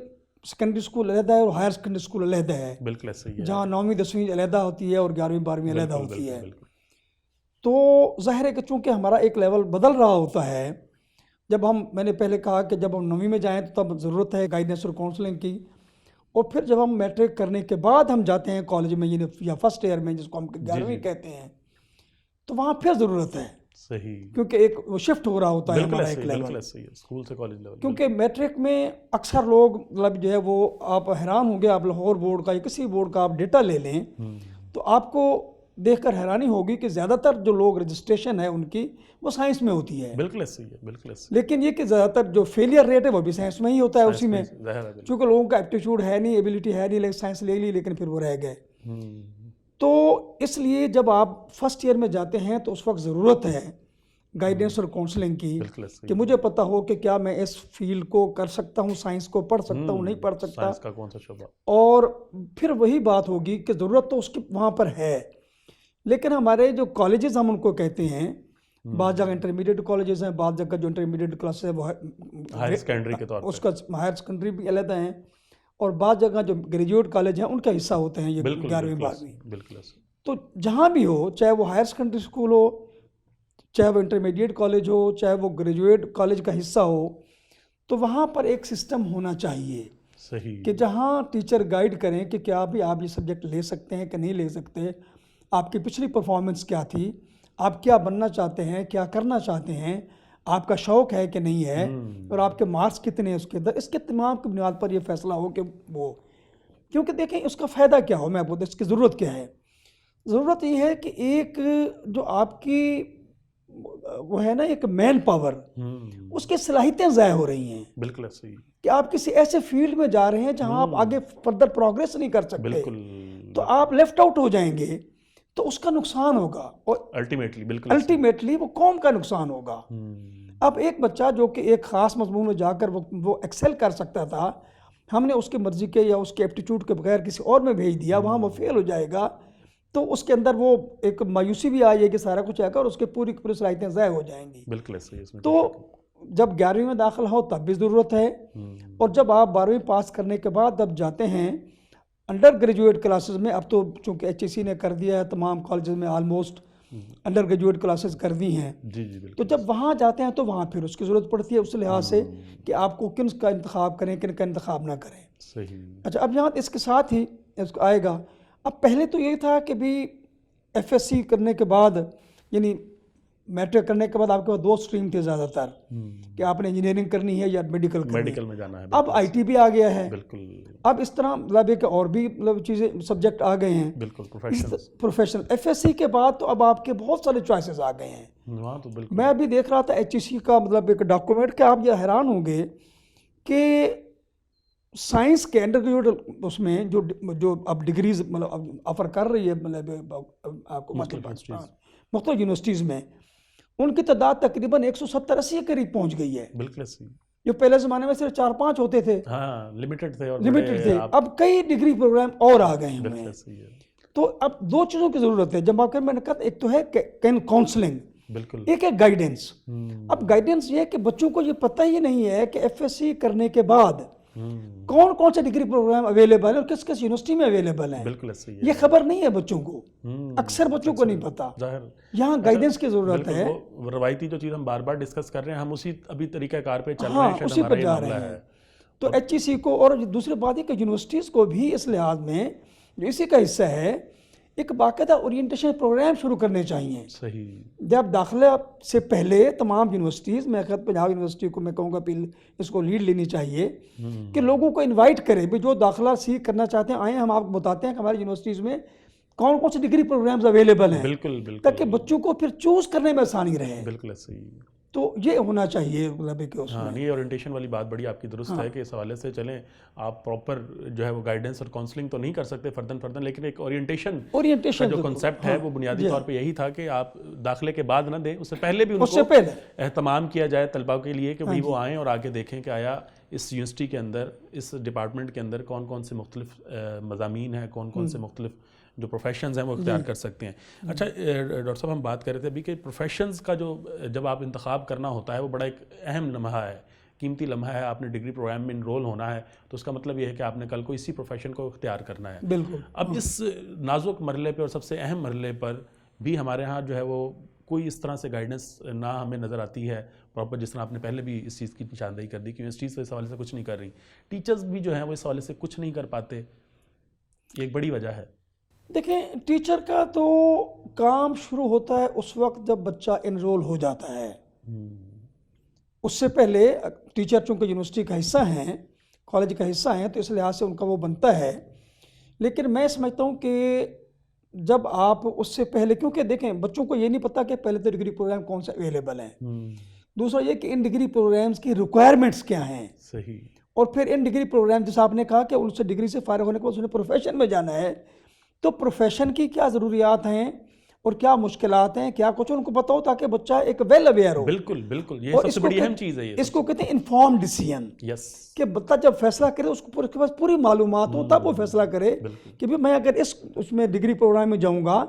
S2: سیکنڈری اسکول علیحدہ ہے اور ہائر سیکنڈری اسکول علیحدہ ہے,
S1: بالکل صحیح ہے.
S2: جہاں 9ویں 10ویں علیحدہ ہوتی ہے اور 11ویں 12ویں علیحدہ
S1: بالکل
S2: ہوتی ہے.
S1: بالکل.
S2: تو ظاہر ہے کہ چونکہ ہمارا ایک لیول بدل رہا ہوتا ہے, جب میں نے پہلے کہا کہ جب ہم 9ویں میں جائیں تو تب ضرورت ہے گائیڈنس اور کاؤنسلنگ کی, اور پھر جب ہم میٹرک کرنے کے بعد ہم جاتے ہیں کالج میں یا فرسٹ ایئر میں جس کو ہم 11ویں کہتے ہیں, تو وہاں پھر ضرورت ہے.
S1: صحیح.
S2: کیونکہ ایک وہ شفٹ ہو رہا ہوتا ہے ہمارا ایک لیول.
S1: بالکل صحیح ہے, اسکول سے کالج لیول.
S2: کیونکہ میٹرک میں اکثر لوگ مطلب جو ہے وہ آپ حیران ہوں گے, آپ لاہور بورڈ کا یا کسی بورڈ کا آپ ڈیٹا لے لیں تو آپ کو دیکھ کر حیرانی ہوگی کہ زیادہ تر جو لوگ رجسٹریشن ہے ان کی وہ سائنس میں ہوتی ہے.
S1: بالکل صحیح ہے, بالکل صحیح.
S2: لیکن یہ کہ زیادہ تر جو فیلئر ریٹ ہے وہ بھی سائنس میں ہی ہوتا ہے, اسی میں. چونکہ لوگوں کا ایپٹیچیوڈ ہے نہیں, ایبلٹی ہے نہیں, لیکن سائنس لے لی لیکن پھر وہ رہ گئے. تو اس لیے جب آپ فرسٹ ایئر میں جاتے ہیں تو اس وقت ضرورت ہے گائیڈنس اور کاؤنسلنگ کی, کہ مجھے پتہ ہو کہ کیا میں اس فیلڈ کو کر سکتا ہوں, سائنس کو پڑھ سکتا ہوں, نہیں پڑھ سکتا.
S1: سائنس کا کون سا شعبہ.
S2: اور پھر وہی بات ہوگی کہ ضرورت تو اس کی وہاں پر ہے, لیکن ہمارے جو کالجز ہم ان کو کہتے ہیں, بعض جگہ انٹرمیڈیٹ کالجز ہیں, بعض جگہ جو انٹرمیڈیٹ کلاسز ہے وہ
S1: ہائر سیکنڈری کے طور پر,
S2: اس کا ہائر سیکنڈری بھی علیحدہ ہیں, اور بعض جگہ جو گریجویٹ کالج ہیں ان کا حصہ ہوتے ہیں یہ 11ویں 12ویں.
S1: بالکل.
S2: تو جہاں بھی ہو, چاہے وہ ہائر سیکنڈری اسکول ہو, چاہے وہ انٹرمیڈیٹ کالج ہو, چاہے وہ گریجویٹ کالج کا حصہ ہو, تو وہاں پر ایک سسٹم ہونا چاہیے.
S1: صحیح.
S2: کہ جہاں ٹیچر گائیڈ کریں کہ کیا بھی آپ یہ سبجیکٹ لے سکتے ہیں کہ نہیں لے سکتے, آپ کی پچھلی پرفارمنس کیا تھی, آپ کیا بننا چاہتے ہیں, کیا کرنا چاہتے ہیں, آپ کا شوق ہے کہ نہیں ہے, اور آپ کے مارکس کتنے ہیں اس کے اندر. اس کے تمام کی بنیاد پر یہ فیصلہ ہو کہ وہ, کیونکہ دیکھیں اس کا فائدہ کیا ہو, میں آپ کو اس کی ضرورت کیا ہے. ضرورت یہ ہے کہ ایک جو آپ کی وہ ہے نا ایک مین پاور, اس کی صلاحیتیں ضائع ہو رہی ہیں.
S1: بالکل صحیح.
S2: کہ آپ کسی ایسے فیلڈ میں جا رہے ہیں جہاں آپ آگے فردر پروگریس نہیں کر سکتے.
S1: بالکل.
S2: تو آپ لیفٹ آؤٹ ہو جائیں گے تو اس کا نقصان ہوگا, اور
S1: الٹیمیٹلی. بالکل.
S2: الٹیمیٹلی وہ قوم کا نقصان ہوگا. اب ایک بچہ جو کہ ایک خاص مضمون میں جا کر وہ ایکسل کر سکتا تھا, ہم نے اس کی مرضی کے یا اس کے ایپٹیچیوڈ کے بغیر کسی اور میں بھیج دیا, وہاں وہ فیل ہو جائے گا, تو اس کے اندر وہ ایک مایوسی بھی آئے گی, سارا کچھ آئے گا, اور اس کے پوری صلاحیتیں ضائع ہو جائیں گی.
S1: بالکل صحیح.
S2: تو جب 11ویں میں داخلہ ہو تب بھی ضرورت ہے, اور جب آپ 12ویں پاس کرنے کے بعد اب جاتے ہیں انڈر گریجویٹ کلاسز میں, اب تو چونکہ ایچ ای سی نے کر دیا ہے تمام کالجز میں آلموسٹ انڈر گریجویٹ کلاسز کر دی ہیں. تو جب وہاں جاتے ہیں تو وہاں پھر اس کی ضرورت پڑتی ہے اس لحاظ سے کہ آپ کو کن کا انتخاب کریں, کن کا انتخاب نہ کریں.
S1: صحیح.
S2: اچھا, اب یہاں اس کے ساتھ ہی اس کو آئے گا, اب پہلے تو یہ تھا کہ بھی ایف ایس سی کرنے کے بعد, یعنی میٹرک کرنے کے بعد آپ کے پاس 2 اسٹریم تھے زیادہ تر, کہ آپ نے انجینئرنگ کرنی ہے یا میڈیکل
S1: میں جانا ہے.
S2: اب آئی ٹی بھی آ گیا ہے.
S1: بالکل.
S2: اب اس طرح مطلب کہ اور بھی مطلب چیزیں سبجیکٹ آ گئے ہیں.
S1: بالکل.
S2: پروفیشنل ایف ایس سی کے بعد تو اب آپ کے بہت سارے چوائسیز آ گئے ہیں. میں ابھی دیکھ رہا تھا ایچ ای سی کا مطلب ایک ڈاکومنٹ, کہ آپ یہ حیران ہوں گے کہ سائنس کے انڈر گریجویٹ اس میں جو اب ڈگریز مطلب آفر کر رہی ہے مطلب آپ کو مختلف یونیورسٹیز میں, ان کی تعداد تقریباً 170-80 کے قریب پہنچ گئی ہے.
S1: بالکل صحیح.
S2: جو پہلے زمانے میں صرف 4-5 ہوتے تھے,
S1: ہاں لمیٹڈ تھے, اور
S2: لمیٹڈ تھے, اب کئی ڈگری پروگرام اور آ گئے ہیں. تو اب 2 چیزوں کی ضرورت ہے جب آپ میں نے کہا, ایک تو ہے کاؤنسلنگ,
S1: بالکل,
S2: ایک ہے گائیڈنس. اب گائیڈنس یہ ہے کہ بچوں کو یہ پتہ ہی نہیں ہے کہ ایف ایس سی کرنے کے بعد کون کون سے ڈگری پروگرام اویلیبل ہیں اور کس کس یونیورسٹی میں اویلیبل ہیں.
S1: بالکل صحیح,
S2: یہ خبر نہیں ہے بچوں کو, اکثر بچوں کو نہیں پتا. یہاں گائیڈنس کی ضرورت ہے.
S1: وہ روایتی جو چیز ہم بار بار ڈسکس کر رہے ہیں, ہم اسی ابھی طریقہ کار پہ چل رہے
S2: ہاں
S1: ہیں,
S2: اسی پر جا رہے ہیں. تو ایچ ای سی کو, اور دوسری بات ہے کہ یونیورسٹیز کو بھی اس لحاظ میں جو اسی کا حصہ ہے, ایک باقاعدہ اورینٹیشن پروگرام شروع کرنے چاہیے.
S1: صحیح.
S2: جب داخلہ سے پہلے تمام یونیورسٹیز, میں خود پنجاب یونیورسٹی کو میں کہوں گا اس کو لیڈ لینی چاہیے کہ لوگوں کو انوائٹ کرے بھی, جو داخلہ سیکھ کرنا چاہتے ہیں آئیں, ہم آپ کو بتاتے ہیں کہ ہماری یونیورسٹیز میں کون کون سے ڈگری پروگرامز اویلیبل ہیں.
S1: بالکل بالکل,
S2: تاکہ بچوں کو پھر چوز کرنے میں آسانی رہے.
S1: بالکل صحیح.
S2: تو یہ ہونا چاہیے مطلب کہ اس
S1: ہاں,
S2: میں
S1: یہ اورینٹیشن والی بات بڑی آپ کی درست ہے کہ اس حوالے سے چلیں. آپ پراپر جو ہے وہ گائیڈنس اور کاؤنسلنگ تو نہیں کر سکتے فردن, لیکن ایک اورینٹیشن کا جو کنسیپٹ ہے وہ بنیادی طور پہ یہی تھا کہ آپ داخلے کے بعد نہ دیں, اس سے پہلے بھی ان کو اہتمام کیا جائے طلباء کے لیے کہ بھئی وہ آئیں اور آگے دیکھیں کہ آیا اس یونیورسٹی کے اندر, اس ڈپارٹمنٹ کے اندر کون کون سے مختلف مضامین ہیں, کون کون سے مختلف جو پروفیشنز ہیں وہ اختیار کر سکتے ہیں. اچھا ڈاکٹر صاحب, ہم بات کر رہے تھے ابھی کہ پروفیشنز کا جو جب آپ انتخاب کرنا ہوتا ہے وہ بڑا ایک اہم لمحہ ہے, قیمتی لمحہ ہے. آپ نے ڈگری پروگرام میں انرول ہونا ہے تو اس کا مطلب یہ ہے کہ آپ نے کل کو اسی پروفیشن کو اختیار کرنا ہے.
S2: بالکل.
S1: اب اس نازک مرحلے پہ اور سب سے اہم مرحلے پر بھی ہمارے ہاں جو ہے وہ کوئی اس طرح سے گائیڈنس نہ ہمیں نظر آتی ہے پراپر, جس طرح آپ نے پہلے بھی اس چیز کی نشاندہی کر دی کہ یونیورسٹیز تو اس حوالے سے کچھ نہیں کر رہی, ٹیچرز بھی جو ہیں وہ اس حوالے سے کچھ نہیں کر پاتے, یہ ایک بڑی وجہ ہے.
S2: دیکھیں, ٹیچر کا تو کام شروع ہوتا ہے اس وقت جب بچہ انرول ہو جاتا ہے. اس سے پہلے ٹیچر چونکہ یونیورسٹی کا حصہ ہیں, کالج کا حصہ ہیں, تو اس لحاظ سے ان کا وہ بنتا ہے. لیکن میں سمجھتا ہوں کہ جب آپ اس سے پہلے, کیونکہ دیکھیں بچوں کو یہ نہیں پتا کہ پہلے تو ڈگری پروگرام کون سے اویلیبل ہیں, دوسرا یہ کہ ان ڈگری پروگرامز کی ریکوائرمنٹس کیا ہیں.
S1: صحیح.
S2: اور پھر ان ڈگری پروگرام جیسا آپ نے کہا کہ ان سے ڈگری سے فارغ ہونے کے بعد اس نے پروفیشن میں جانا ہے, تو پروفیشن کی کیا ضروریات ہیں اور کیا مشکلات ہیں, کیا کچھ ان کو پتہ ہو تاکہ بچہ ایک ویل اویئر ہو.
S1: بالکل بالکل, یہ سب سے بڑی اہم چیز ہے.
S2: اس کو کہتے ہیں انفارم ڈیسیژن.
S1: یس.
S2: کہ بچہ جب فیصلہ کرے اس کو کے پاس پوری معلومات ہو, تب وہ فیصلہ کرے کہ میں اگر اس میں ڈگری پروگرام میں جاؤں گا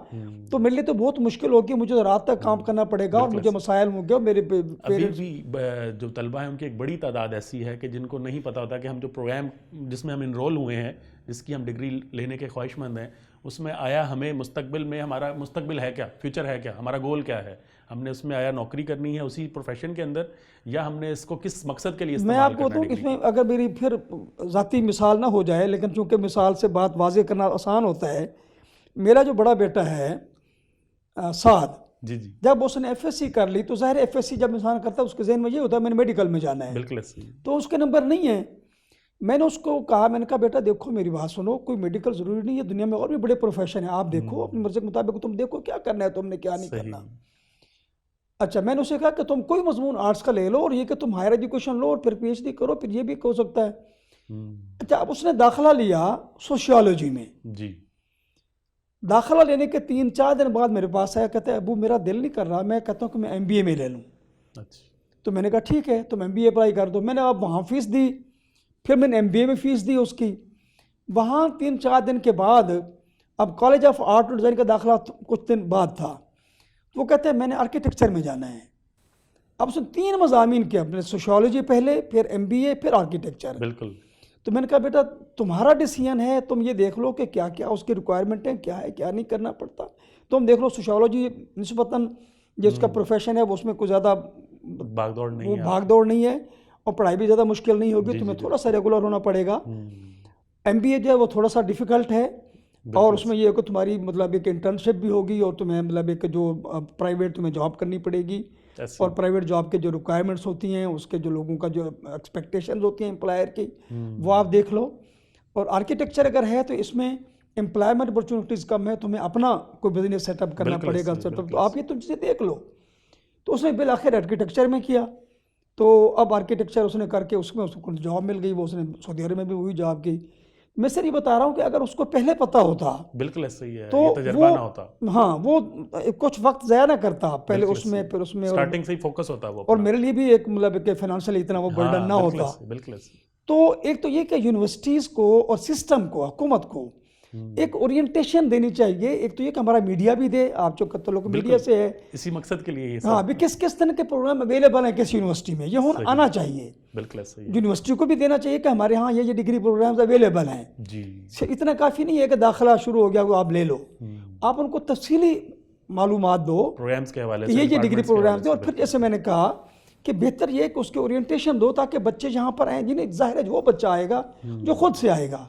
S2: تو میرے لیے تو بہت مشکل ہوگی, مجھے رات تک کام کرنا پڑے گا اور مجھے مسائل ہوں گے. اور میرے
S1: ابھی بھی جو طلبہ ہیں ان کی ایک بڑی تعداد ایسی ہے کہ جن کو نہیں پتہ ہوتا کہ ہم جو پروگرام جس میں ہم انرول ہوئے ہیں, جس کی ہم ڈگری لینے کے خواہش مند ہیں, اس میں آیا ہمیں مستقبل میں ہمارا مستقبل ہے کیا, فیوچر ہے کیا, ہمارا گول کیا ہے, ہم نے اس میں آیا نوکری کرنی ہے اسی پروفیشن کے اندر, یا ہم نے اس کو کس مقصد کے لیے استعمال کرنا ہے.
S2: میں آپ کو بتاؤں, اس میں اگر میری پھر ذاتی مثال نہ ہو جائے, لیکن چونکہ مثال سے بات واضح کرنا آسان ہوتا ہے. میرا جو بڑا بیٹا ہے سعد,
S1: جی,
S2: جب اس نے ایف ایس سی کر لی تو ظاہر ایف ایس سی جب انسان کرتا ہے اس کے ذہن میں یہ ہوتا ہے میں نے میڈیکل میں جانا ہے.
S1: بالکل.
S2: تو اس کے نمبر نہیں ہیں. میں نے اس کو کہا, میں نے کہا بیٹا دیکھو میری بات سنو, کوئی میڈیکل ضروری نہیں ہے, دنیا میں اور بھی بڑے پروفیشن ہیں, آپ دیکھو اپنی مرضی کے مطابق تم دیکھو کیا کرنا ہے, تم نے کیا نہیں کرنا. اچھا, میں نے اسے کہا کہ تم کوئی مضمون آرٹس کا لے لو, اور یہ کہ تم ہائر ایجوکیشن لو اور پھر پی ایچ ڈی کرو, پھر یہ بھی ہو سکتا ہے. اچھا, اب اس نے داخلہ لیا سوشیالوجی میں.
S1: جی.
S2: داخلہ لینے کے 3-4 دن بعد میرے پاس آیا, کہتا ہے ابو میرا دل نہیں کر رہا, میں کہتا ہوں کہ میں ایم بی اے میں لے لوں.
S1: اچھا.
S2: تو میں نے کہا ٹھیک ہے تم ایم بی اے اپلائی کر دو. میں نے اب وہاں فیس دی, پھر میں نے ایم بی اے میں فیس دی اس کی. وہاں 3-4 دن کے بعد اب کالج آف آرٹ اور ڈیزائن کا داخلہ کچھ دن بعد تھا. وہ کہتے ہیں میں نے آرکیٹیکچر میں جانا ہے. اب اس نے 3 مضامین کیا, اپنے سوشیالوجی پہلے, پھر ایم بی اے, پھر آرکیٹیکچر.
S1: بالکل.
S2: تو میں نے کہا بیٹا تمہارا ڈیسیژن ہے, تم یہ دیکھ لو کہ کیا کیا اس کی ریکوائرمنٹ ہے, کیا ہے کیا نہیں کرنا پڑتا. تم دیکھ لو سوشیالوجی نسبتاً جو اس کا پروفیشن ہے وہ اس میں کوئی زیادہ
S1: بھاگ دوڑ
S2: نہیں ہے, اور پڑھائی بھی زیادہ مشکل نہیں ہوگی. تمہیں تھوڑا سا ریگولر ہونا پڑے گا. ایم بی اے جو ہے وہ تھوڑا سا ڈیفیکلٹ ہے, اور اس میں یہ ہے کہ تمہاری مطلب ایک انٹرنشپ بھی ہوگی, اور تمہیں مطلب ایک جو پرائیویٹ تمہیں جاب کرنی پڑے گی, اور پرائیویٹ جاب کے جو ریکوائرمنٹس ہوتی ہیں, اس کے جو لوگوں کا جو ایکسپیکٹیشنز ہوتی ہیں امپلائر کی, وہ آپ دیکھ لو. اور آرکیٹیکچر اگر ہے تو اس میں امپلائمنٹ اپرچونیٹیز کم ہے, تمہیں اپنا کوئی بزنس سیٹ اپ کرنا پڑے گا. تو آپ یہ تو چیزیں دیکھ لو. تو اس نے بالآخر آرکیٹیکچر میں کیا. تو اب آرکیٹیکچر اس نے کر کے اس میں اس کو جاب مل گئی, وہ اس نے سعودی عرب میں بھی وہی جاب کی. میں سر یہ بتا رہا ہوں کہ اگر اس کو پہلے پتہ ہوتا
S1: بالکل ایسا ہی ہے،
S2: تو
S1: یہ تجربہ نہ ہوتا،
S2: ہاں وہ کچھ وقت ضائع نہ کرتا پہلے اس میں پھر اس میں،
S1: سٹارٹنگ سے ہی فوکس ہوتا وہ،
S2: اور میرے لیے بھی ایک مطلب کہ فائنانشلی اتنا وہ برڈن نہ ہوتا.
S1: بالکل ایسا.
S2: تو ایک تو یہ کہ یونیورسٹیز کو اور سسٹم کو، حکومت کو ایک اورینٹیشن دینی چاہیے. ایک تو یہ کہ ہمارا میڈیا بھی دے، آپ جو تعلق میڈیا سے ہے،
S1: اسی مقصد کے لیے یہ
S2: ہاں بھی کس طرح کے پروگرام اویلیبل ہیں کس یونیورسٹی میں، یہ آنا چاہیے.
S1: بالکل ایسا ہی.
S2: یونیورسٹی کو بھی دینا چاہیے کہ ہمارے ہاں یہ ڈگری پروگرامز اویلیبل ہیں.
S1: جی
S2: اتنا کافی نہیں ہے کہ داخلہ شروع ہو گیا وہ آپ لے لو، آپ ان کو تفصیلی معلومات دو
S1: پروگرامز کے حوالے سے،
S2: یہ ڈگری پروگرامز ہیں. اور پھر جیسے میں نے کہا کہ بہتر یہ کہ اس کے اورینٹیشن دو تاکہ بچے یہاں پر آئیں، جنہیں ظاہر ہے وہ بچہ آئے گا جو خود سے آئے گا،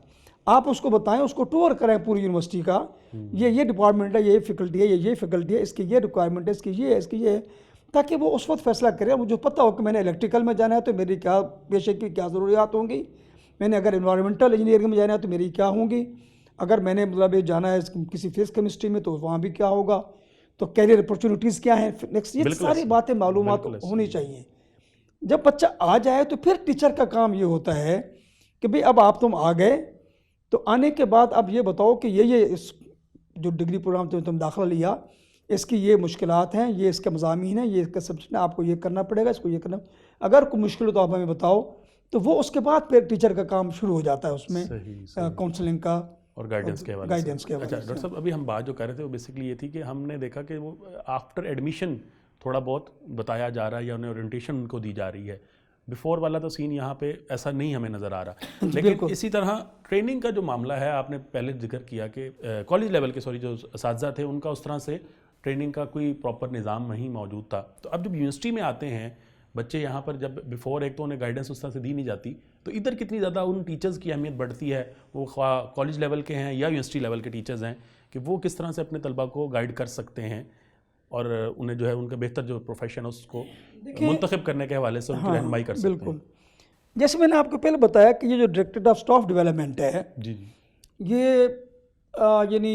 S2: آپ اس کو بتائیں، اس کو ٹور کریں پوری یونیورسٹی کا، یہ ڈپارٹمنٹ ہے، یہ فیکلٹی ہے، یہ فیکلٹی ہے، اس کی یہ ریکوائرمنٹ ہے، اس کی یہ ہے، اس کی یہ ہے، تاکہ وہ اس وقت فیصلہ کرے. مجھے پتہ ہو کہ میں نے الیکٹریکل میں جانا ہے تو میری کیا پیشے کی کیا ضروریات ہوں گی، میں نے اگر انوائرمنٹل انجینئرنگ میں جانا ہے تو میری کیا ہوں گی، اگر میں نے مطلب جانا ہے کسی فزکس کیمسٹری میں تو وہاں بھی کیا ہوگا، تو کیریئر اپرچونیٹیز کیا ہیں نیکسٹ. یہ ساری باتیں معلومات ہونی چاہیے. جب بچہ آ جائے تو پھر ٹیچر کا کام یہ ہوتا ہے کہ بھئی اب آپ تم آ گئے تو آنے کے بعد اب یہ بتاؤ کہ یہ اس جو ڈگری پروگرام تم داخلہ لیا اس کی یہ مشکلات ہیں، یہ اس کے مضامین ہیں، یہ اس کا سبجیکٹ ہے، آپ کو یہ کرنا پڑے گا، اس کو یہ کرنا. اگر کوئی مشکل ہو تو آپ ہمیں بتاؤ. تو وہ اس کے بعد پھر ٹیچر کا کام شروع ہو جاتا ہے اس میں کاؤنسلنگ کا
S1: اور گائیڈنس کے حوالے سے. اچھا ڈاکٹر صاحب، ابھی ہم بات جو کر رہے تھے وہ بیسکلی یہ تھی کہ ہم نے دیکھا کہ وہ آفٹر ایڈمیشن تھوڑا بہت بتایا جا رہا ہے یا انہیں اورینٹیشن ان کو دی جا رہی ہے. بیفور والا تو سین یہاں پہ ایسا نہیں ہمیں نظر آ رہا. لیکن اسی طرح ٹریننگ کا جو معاملہ ہے، آپ نے پہلے ذکر کیا کہ کالج لیول کے جو اساتذہ تھے ان کا اس طرح سے ٹریننگ کا کوئی پراپر نظام نہیں موجود تھا. تو اب جب یونیورسٹی میں آتے ہیں بچے یہاں پر، جب بیفور ایک تو انہیں گائیڈنس اس طرح سے دی نہیں جاتی، تو ادھر کتنی زیادہ ان ٹیچرز کی اہمیت بڑھتی ہے، وہ خواہ کالج لیول کے ہیں یا یونیورسٹی لیول کے ٹیچرز ہیں، کہ وہ کس طرح سے اپنے طلبہ کو گائیڈ کر سکتے ہیں اور انہیں جو ہے ان کا بہتر جو پروفیشن ہے اس کو منتخب کرنے کے حوالے سے ان کی رہنمائی کر سکتے ہیں.
S2: بالکل. جیسے میں نے آپ کو پہلے بتایا کہ یہ جو ڈائریکٹریٹ آف اسٹاف ڈیولپمنٹ ہے،
S1: جی
S2: یہ یعنی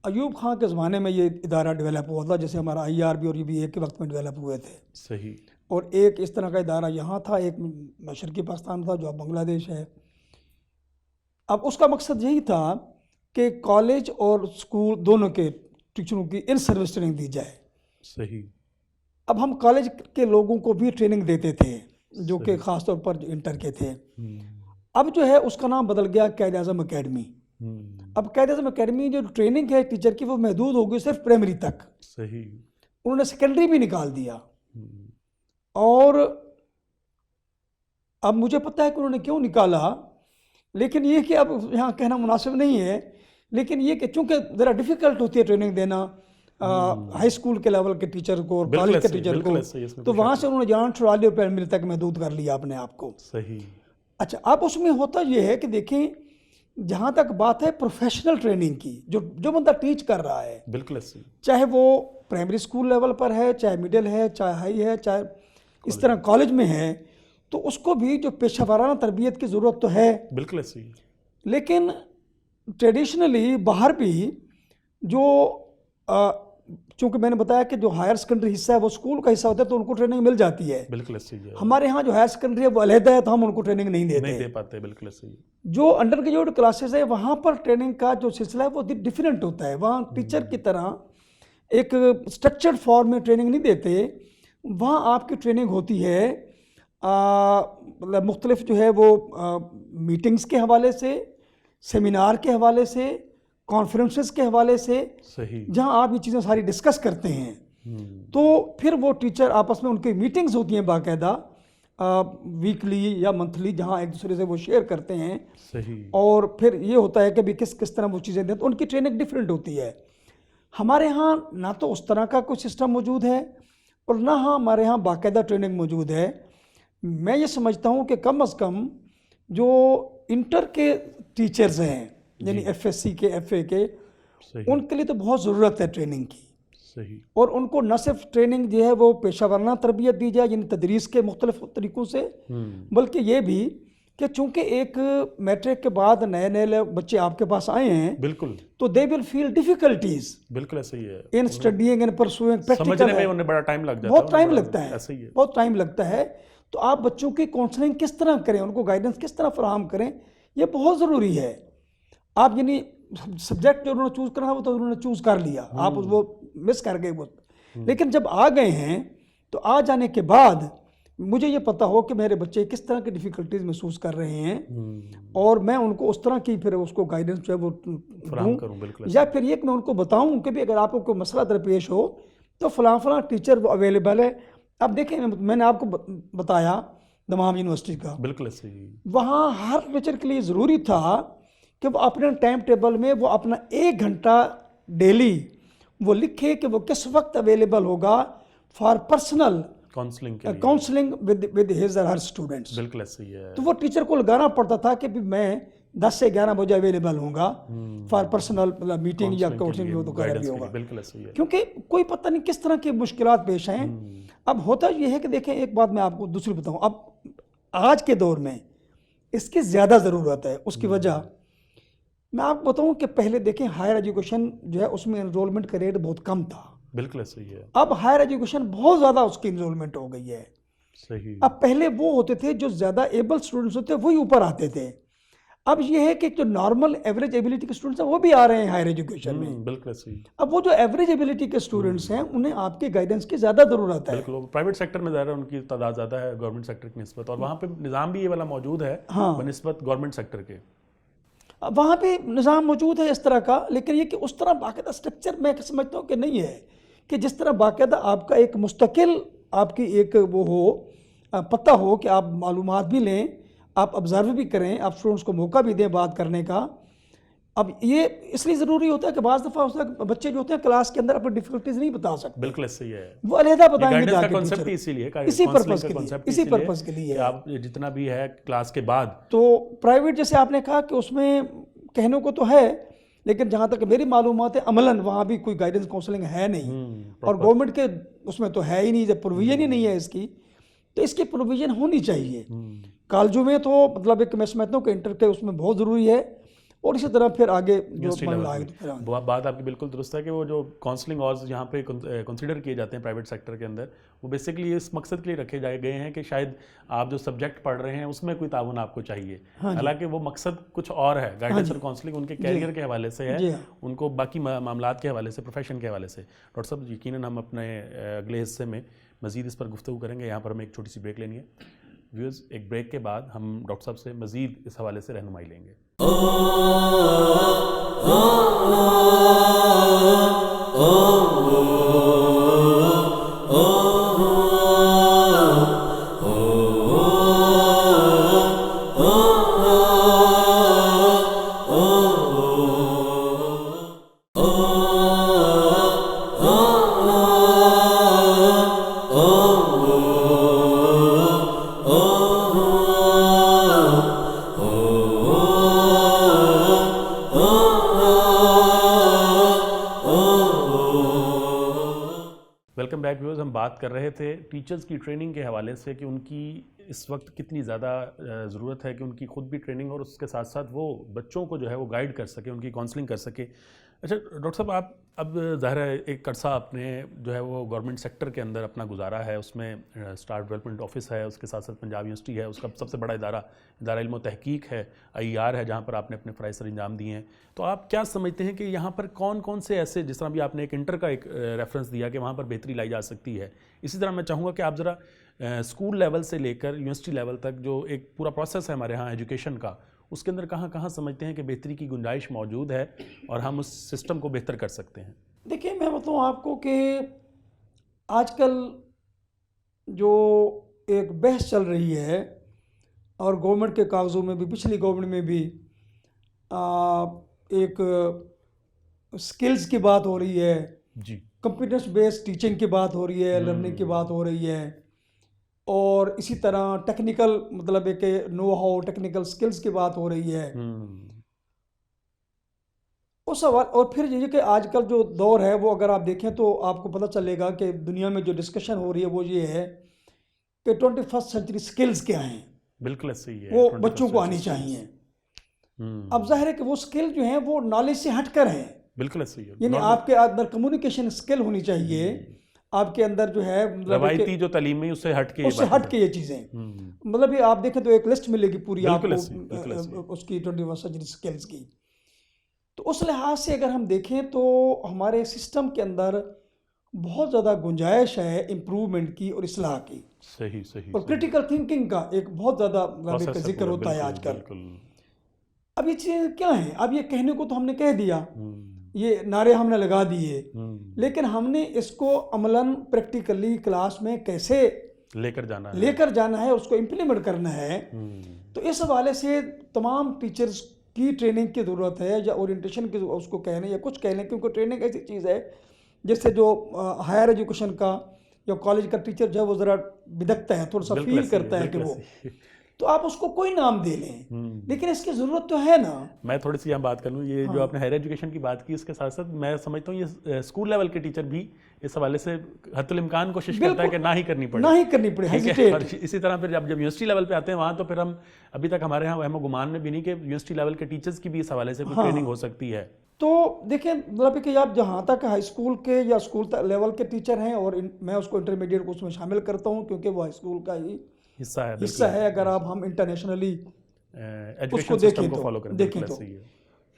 S2: ایوب خان کے زمانے میں یہ ادارہ ڈیولپ ہوا تھا، جیسے ہمارا IRB اور UB ایک کے وقت میں ڈیولپ ہوئے تھے.
S1: صحیح.
S2: اور ایک اس طرح کا ادارہ یہاں تھا، ایک مشرقی پاکستان تھا جو اب بنگلہ دیش ہے. اب اس کا مقصد یہی تھا کہ کالج اور اسکول دونوں کے ٹیچروں کی ان سروس ٹریننگ دی جائے.
S1: صحیح.
S2: اب ہم کالج کے لوگوں کو بھی ٹریننگ دیتے تھے جو کہ خاص طور پر انٹر کے تھے. اب جو ہے اس کا نام بدل گیا قائد اعظم اکیڈمی. اب قائد اعظم اکیڈمی جو ٹریننگ ہے ٹیچر کی وہ محدود ہو گئی صرف پرائمری تک.
S1: صحیح.
S2: انہوں نے سیکنڈری بھی نکال دیا. اور اب مجھے پتہ ہے کہ انہوں نے کیوں نکالا، لیکن یہ کہ اب یہاں کہنا مناسب نہیں ہے، لیکن یہ کہ چونکہ ذرا ڈیفیکلٹ ہوتی ہے ٹریننگ دینا ہائی اسکول کے لیول کے ٹیچر کو اور کالج کے ٹیچر کو، تو وہاں سے انہوں نے جان چھڑا لی اور پرائمری تک محدود کر لیا اپنے آپ کو.
S1: صحیح.
S2: اچھا، اب اس میں ہوتا یہ ہے کہ دیکھیں جہاں تک بات ہے پروفیشنل ٹریننگ کی، جو بندہ ٹیچ کر رہا ہے،
S1: بالکل
S2: چاہے وہ پرائمری اسکول لیول پر ہے، چاہے مڈل ہے، چاہے ہائی ہے، چاہے اس طرح کالج میں ہے، تو اس کو بھی جو پیشہ ورانہ تربیت کی ضرورت تو ہے.
S1: بالکل صحیح. لیکن
S2: ٹریڈیشنلی باہر بھی جو چونکہ میں نے بتایا کہ جو ہائر سیکنڈری حصہ ہے وہ اسکول کا حصہ ہوتا ہے تو ان کو ٹریننگ مل جاتی ہے.
S1: بالکل صحیح.
S2: ہمارے ہاں جو ہائر سیکنڈری ہے وہ علیحدہ ہے تو ہم ان کو ٹریننگ نہیں دے
S1: پاتے. بالکل صحیح.
S2: جو انڈر گریجویٹ کلاسز ہے وہاں پر ٹریننگ کا جو سلسلہ ہے وہ ڈیفرنٹ ہوتا ہے. وہاں ٹیچر کی طرح ایک اسٹرکچرڈ فارم میں ٹریننگ نہیں دیتے. وہاں آپ کی ٹریننگ ہوتی ہے مطلب مختلف جو ہے وہ میٹنگز کے حوالے سے، سیمینار کے حوالے سے، کانفرنسز کے حوالے سے، جہاں آپ یہ چیزیں ساری ڈسکس کرتے ہیں. تو پھر وہ ٹیچر آپس میں ان کی میٹنگز ہوتی ہیں باقاعدہ ویکلی یا منتھلی، جہاں ایک دوسرے سے وہ شیئر کرتے ہیں. اور پھر یہ ہوتا ہے کہ بھی کس طرح وہ چیزیں دیں، تو ان کی ٹریننگ ڈیفرنٹ ہوتی ہے. ہمارے ہاں نہ تو اس طرح کا کوئی سسٹم موجود ہے اور نہ ہمارے ہاں باقاعدہ ٹریننگ موجود ہے. میں یہ سمجھتا ہوں کہ کم از کم جو انٹر کے ٹیچرز ہیں، یعنی FSC کے، FA کے، ان کے لیے تو بہت ضرورت ہے ٹریننگ کی. اور ان کو نہ صرف ٹریننگ جو ہے وہ پیشہ ورانہ تربیت دی جائے یعنی تدریس کے مختلف طریقوں سے، بلکہ یہ بھی کہ چونکہ ایک میٹرک کے بعد نئے بچے آپ کے پاس آئے ہیں، بالکل، تو they will feel difficulties.
S1: بالکل ایسا ہی ہے.
S2: in studying and pursuing practical.
S1: سمجھنے میں انہیں بڑا ٹائم لگ جاتا ہے.
S2: بہت ٹائم لگتا ہے.
S1: ایسا ہی ہے.
S2: بہت ٹائم لگتا ہے. تو آپ بچوں کی کاؤنسلنگ کس طرح کریں، ان کو گائیڈنس کس طرح فراہم کریں، یہ بہت ضروری ہے. آپ یعنی سبجیکٹ جو انہوں نے چوز کرنا تھا وہ تو انہوں نے چوز کر لیا, آپ وہ مس کر گئے وہ. لیکن جب آ گئے ہیں تو آ جانے کے بعد مجھے یہ پتہ ہو کہ میرے بچے کس طرح کی ڈیفیکلٹیز محسوس کر رہے ہیں, اور میں ان کو اس طرح کی پھر اس کو گائیڈنس جو ہے وہ
S1: فراہم کروں. بالکل.
S2: یا پھر یہ کہ میں ان کو بتاؤں کہ بھی اگر آپ کو کوئی مسئلہ درپیش ہو تو فلاں فلاں ٹیچر وہ اویلیبل ہے. اب دیکھیں میں نے آپ کو بتایا دمام یونیورسٹی کا,
S1: بالکل صحیح.
S2: وہاں ہر ٹیچر کے لیے ضروری تھا کہ وہ اپنے ٹائم ٹیبل میں وہ اپنا 1 گھنٹہ ڈیلی وہ لکھے کہ وہ کس وقت اویلیبل ہوگا for personal counselling with his or Hare students.
S1: بالکل صحیح ہے.
S2: تو وہ ٹیچر کو لگانا پڑتا تھا کہ میں 10 سے 11 بجے اویلیبل ہوں گا فار پرسنل میٹنگ یا کاؤنسلنگ جو وغیرہ بھی ہوگا.
S1: بالکل صحیح ہے.
S2: کیونکہ کوئی پتہ نہیں کس طرح کی مشکلات پیش ہیں. اب ہوتا یہ ہے کہ دیکھیں ایک بات میں آپ کو دوسری بتاؤں, اب آج کے دور میں اس کی زیادہ ضرورت ہے. اس کی وجہ میں آپ کو بتاؤں کہ پہلے دیکھیں ہائر ایجوکیشن جو ہے اس میں انرولمنٹ کا ریٹ بہت کم تھا.
S1: بالکل صحیح ہے.
S2: اب ہائر ایجوکیشن بہت زیادہ اس کی انرولمنٹ ہو گئی ہے.
S1: صحیح.
S2: اب پہلے وہ ہوتے تھے جو زیادہ ایبل اسٹوڈنٹس ہوتے وہی اوپر آتے تھے. اب یہ ہے کہ جو نارمل ایوریج ایبلٹی کے اسٹوڈنٹس ہیں وہ بھی آ رہے ہیں ہائر ایجوکیشن میں.
S1: بالکل صحیح.
S2: اب وہ جو ایوریج ایبلٹی کے اسٹوڈنٹس ہیں انہیں آپ کے گائیڈنس کی زیادہ ضرورت ہے.
S1: بالکل. پرائیویٹ سیکٹر میں ظاہر ہے ان کی تعداد زیادہ ہے گورنمنٹ سیکٹر کی نسبت, اور وہاں پہ نظام بھی یہ والا موجود ہے بنسبت گورنمنٹ سیکٹر کے.
S2: وہاں پہ نظام موجود ہے اس طرح کا, لیکن یہ کہ اس طرح باقاعدہ اسٹرکچر میں سمجھتا ہوں کہ نہیں ہے کہ جس طرح باقاعدہ آپ کا ایک مستقل آپ کی ایک وہ ہو پتہ ہو کہ آپ معلومات بھی لیں, آپ آبزرو بھی کریں, آپ اسٹوڈنٹس کو موقع بھی دیں بات کرنے کا. اب یہ اس لیے ضروری ہوتا ہے کہ بعض دفعہ بچے جو ہوتے ہیں کلاس کے اندر اپنی ڈیفیکلٹیز نہیں بتا سکتے.
S1: بالکل صحیح ہے.
S2: وہ علیحدہ بتائیں گے جا کے
S1: کانسیپٹ اسی لیے
S2: اسی پرپز کے لیے
S1: آپ جتنا بھی ہے کلاس کے بعد.
S2: تو پرائیویٹ جیسے آپ نے کہا کہ اس میں کہنے کو تو ہے, لیکن جہاں تک میری معلومات ہے عملاً وہاں بھی کوئی گائیڈنس کاؤنسلنگ ہے نہیں, اور گورنمنٹ کے اس میں تو ہے ہی نہیں, جب پروویژن ہی نہیں ہے اس کی, تو اس کی پروویژن ہونی چاہیے. کالجوں میں تو مطلب ایک میں سمجھتا ہوں کہ انٹر کے اس میں بہت ضروری ہے, اور اسی طرح پھر آگے جو
S1: بات آپ کی بالکل درست ہے کہ وہ جو کاؤنسلنگ اور یہاں پہ کنسیڈر کیے جاتے ہیں پرائیویٹ سیکٹر کے اندر, وہ بیسکلی اس مقصد کے لیے رکھے جائے گئے ہیں کہ شاید آپ جو سبجیکٹ پڑھ رہے ہیں اس میں کوئی تعاون آپ کو چاہیے, حالانکہ وہ مقصد کچھ اور ہے. گائیڈنس اور کاؤنسلنگ ان کے کیریئر کے حوالے سے ہے, ان کو باقی معاملات کے حوالے سے, پروفیشن کے حوالے سے. ڈاکٹر صاحب یقیناً ہم اپنے اگلے حصے میں مزید اس پر گفتگو کریں گے. یہاں پر ہمیں ایک چھوٹی سی بریک لینی ہے. ویوز, ایک بریک کے بعد ہم ڈاکٹر صاحب سے مزید اس حوالے سے رہنمائی لیں گے. Welcome back viewers. ہم بات کر رہے تھے ٹیچرز کی ٹریننگ کے حوالے سے کہ ان کی اس وقت کتنی زیادہ ضرورت ہے کہ ان کی خود بھی ٹریننگ اور اس کے ساتھ ساتھ وہ بچوں کو جو ہے وہ گائیڈ کر سکے, ان کی کاؤنسلنگ کر سکے. اچھا ڈاکٹر صاحب, آپ اب ظاہر ہے ایک عرصہ آپ نے جو ہے وہ گورنمنٹ سیکٹر کے اندر اپنا گزارا ہے, اس میں اسٹاف ڈیولپمنٹ آفس ہے, اس کے ساتھ ساتھ پنجاب یونیورسٹی ہے, اس کا سب سے بڑا ادارہ علم و تحقیق ہے, IER ہے, جہاں پر آپ نے اپنے فرائض سر انجام دیے ہیں. تو آپ کیا سمجھتے ہیں کہ یہاں پر کون کون سے ایسے, جس طرح بھی آپ نے ایک انٹر کا ایک ریفرنس دیا کہ وہاں پر بہتری لائی جا سکتی ہے, اسی طرح میں چاہوں گا کہ آپ ذرا اسکول لیول سے لے کر یونیورسٹی لیول تک جو ایک پورا پروسیس ہے ہمارے ہاں ایجوکیشن کا, اس کے اندر کہاں کہاں سمجھتے ہیں کہ بہتری کی گنجائش موجود ہے اور ہم اس سسٹم کو بہتر کر سکتے ہیں.
S2: دیکھیں میں بتاؤں آپ کو کہ آج کل جو ایک بحث چل رہی ہے, اور گورنمنٹ کے کاغذوں میں بھی, پچھلی گورنمنٹ میں بھی ایک سکلز کی بات ہو رہی ہے,
S1: جی,
S2: کمپیوٹر بیسڈ ٹیچنگ کی بات ہو رہی ہے, لرننگ کی بات ہو رہی ہے, اور اسی طرح ٹیکنیکل مطلب ہے کہ نو ہاؤ, ٹیکنیکل سکلز کی بات ہو رہی ہے. اس سوال, اور پھر یہ کہ آج کل جو دور ہے وہ اگر آپ دیکھیں تو آپ کو پتہ چلے گا کہ دنیا میں جو ڈسکشن ہو رہی ہے وہ یہ ہے کہ 21st سینچری سکلز کیا ہیں. بالکل صحیح ہے, وہ بچوں کو آنی چاہیے. اب ظاہر ہے کہ وہ سکل جو ہیں وہ نالج سے ہٹ کر ہیں. بالکل صحیح ہے, یعنی آپ کے اندر کمیونیکیشن سکل ہونی چاہیے, آپ کے اندر جو ہے
S1: روایتی جو تعلیم ہے اس سے ہٹ
S2: کے یہ چیزیں, مطلب یہ آپ دیکھیں تو ایک لسٹ ملے گی پوری آپ کو اس کی 21st سینچری سکلز کی. تو اس لحاظ سے اگر ہم دیکھیں تو ہمارے سسٹم کے اندر بہت زیادہ گنجائش ہے امپروومنٹ کی اور اصلاح کی،
S1: صحیح صحیح
S2: اور کریٹیکل تھنکنگ کا ایک بہت زیادہ
S1: پروسیس ہے
S2: ذکر
S1: پورا،
S2: ہوتا ہے آج
S1: بالکل
S2: کل۔
S1: بالکل۔
S2: اب یہ چیزیں کیا ہیں؟ اب یہ کہنے کو تو ہم نے کہہ دیا،
S1: ہوں
S2: یہ نعرے ہم نے لگا دیے،
S1: ہوں،
S2: لیکن ہم نے اس کو عملاً پریکٹیکلی کلاس میں کیسے
S1: لے کر جانا ہے۔
S2: لے کر جانا ہے، اس کو امپلیمنٹ کرنا ہے۔ تو اس حوالے سے تمام ٹیچرز کی ٹریننگ کی ضرورت ہے، یا اورینٹیشن کی اس کو کہنے یا کچھ کہہ لیں، کیونکہ ٹریننگ ایسی چیز ہے جس سے جو ہائر ایجوکیشن کا یا کالج کا ٹیچر جو ہے وہ ذرا بدکتا ہے، تھوڑا سا
S1: بالکل
S2: فیل
S1: ایسے ہی ہے،
S2: کرتا ہے کہ
S1: بالکل
S2: وہ،
S1: ایسے ہی ہے۔
S2: تو آپ اس کو کوئی نام دے لیں،
S1: ہوں،
S2: لیکن اس کی ضرورت تو ہے نا۔
S1: میں تھوڑی سی یہاں بات کر لوں، یہ جو
S2: ہاں۔
S1: آپ نے ہائر ایجوکیشن کی بات کی، اس کے ساتھ ساتھ میں سمجھتا ہوں یہ اسکول لیول کے ٹیچر بھی اس حوالے سے حتی الامکان کوشش کرتا ہے کہ نہ ہی کرنی پڑے،
S2: نہ ہی کرنی پڑے،
S1: ٹھیک ہے۔
S2: ہیزیٹیٹ۔
S1: اور اسی طرح پھر جب یونیورسٹی لیول پہ آتے ہیں وہاں تو پھر ہم ابھی تک ہمارے یہاں وہم و گمان میں بھی نہیں کہ یونیورسٹی لیول کے ٹیچرز کی بھی اس حوالے سے کوئی ٹریننگ ہو سکتی ہے۔
S2: تو دیکھیں مطلب کہ آپ جہاں تک ہائی اسکول کے یا اسکول لیول کے ٹیچر ہیں، اور میں اس کو انٹرمیڈیٹ کو اس میں شامل کرتا ہوں کیونکہ وہ ہائی اسکول کا ہی حصہ ہے، اگر آپ ہم انٹرنیشنلی اس کو دیکھیں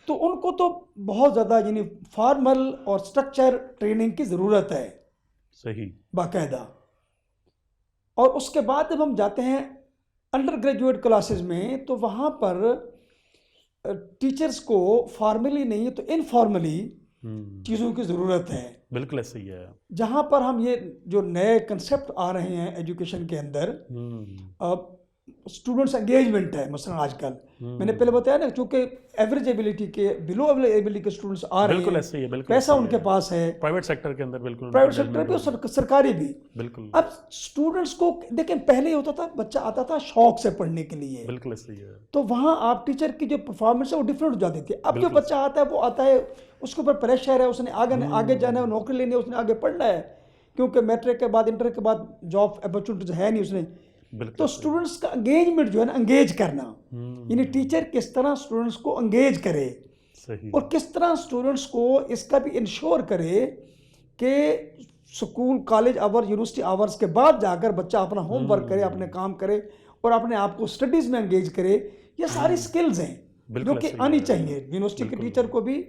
S2: تو ان کو تو بہت زیادہ یعنی فارمل اور اسٹرکچر ٹریننگ کی ضرورت ہے،
S1: صحیح
S2: باقاعدہ۔ اور اس کے بعد جب ہم جاتے ہیں انڈر گریجویٹ کلاسز میں، تو وہاں پر ٹیچرز کو فارملی نہیں تو انفارملی چیزوں کی ضرورت ہے،
S1: بالکل ایسے ہی ہے۔
S2: جہاں پر ہم یہ جو نئے کنسیپٹ آ رہے ہیں ایجوکیشن کے اندر، اسٹوڈنٹس انگیجمنٹ ہے مثلا آج کل، میں نے پہلے بتایا نا، چونکہ ایوریج ایبلٹی کے بلو ایبلٹی کے اسٹوڈنٹس آ رہے
S1: بالکل
S2: ہیں،
S1: ایسے ہی ہے، بالکل
S2: پیسہ ان کے پاس ہے،
S1: پرائیویٹ سیکٹر کے اندر، بالکل
S2: پرائیویٹ سیکٹر بھی اور سرکاری بھی۔
S1: بالکل
S2: اب اسٹوڈنٹس کو دیکھیں، پہلے ہوتا تھا بچہ آتا تھا شوق سے پڑھنے کے لیے،
S1: بالکل ایسے ہی ہے،
S2: تو وہاں آپ ٹیچر کی جو پرفارمنس ہے وہ ڈفرینٹ ہو جاتی تھی۔ اب جو بچہ آتا ہے وہ آتا ہے، اس کے اوپر پریشر ہے، اس نے آگے جانا ہے، نوکری لینی ہے، اس نے آگے پڑھنا ہے، کیونکہ میٹرک کے بعد انٹر کے بعد جاب اپرچونیٹیز ہے نہیں اس نے۔ تو اسٹوڈنٹس کا انگیجمنٹ جو ہے نا، انگیج کرنا، یعنی ٹیچر کس طرح اسٹوڈنٹس کو انگیج کرے، اور کس طرح اسٹوڈنٹس کو اس کا بھی انشور کرے کہ سکول کالج آور یونیورسٹی آورز کے بعد جا کر بچہ اپنا ہوم ورک کرے، اپنے کام کرے، اور اپنے آپ کو اسٹڈیز میں انگیج کرے۔ یہ ساری سکلز ہیں جو کہ آنی چاہیے یونیورسٹی کے ٹیچر کو بھی،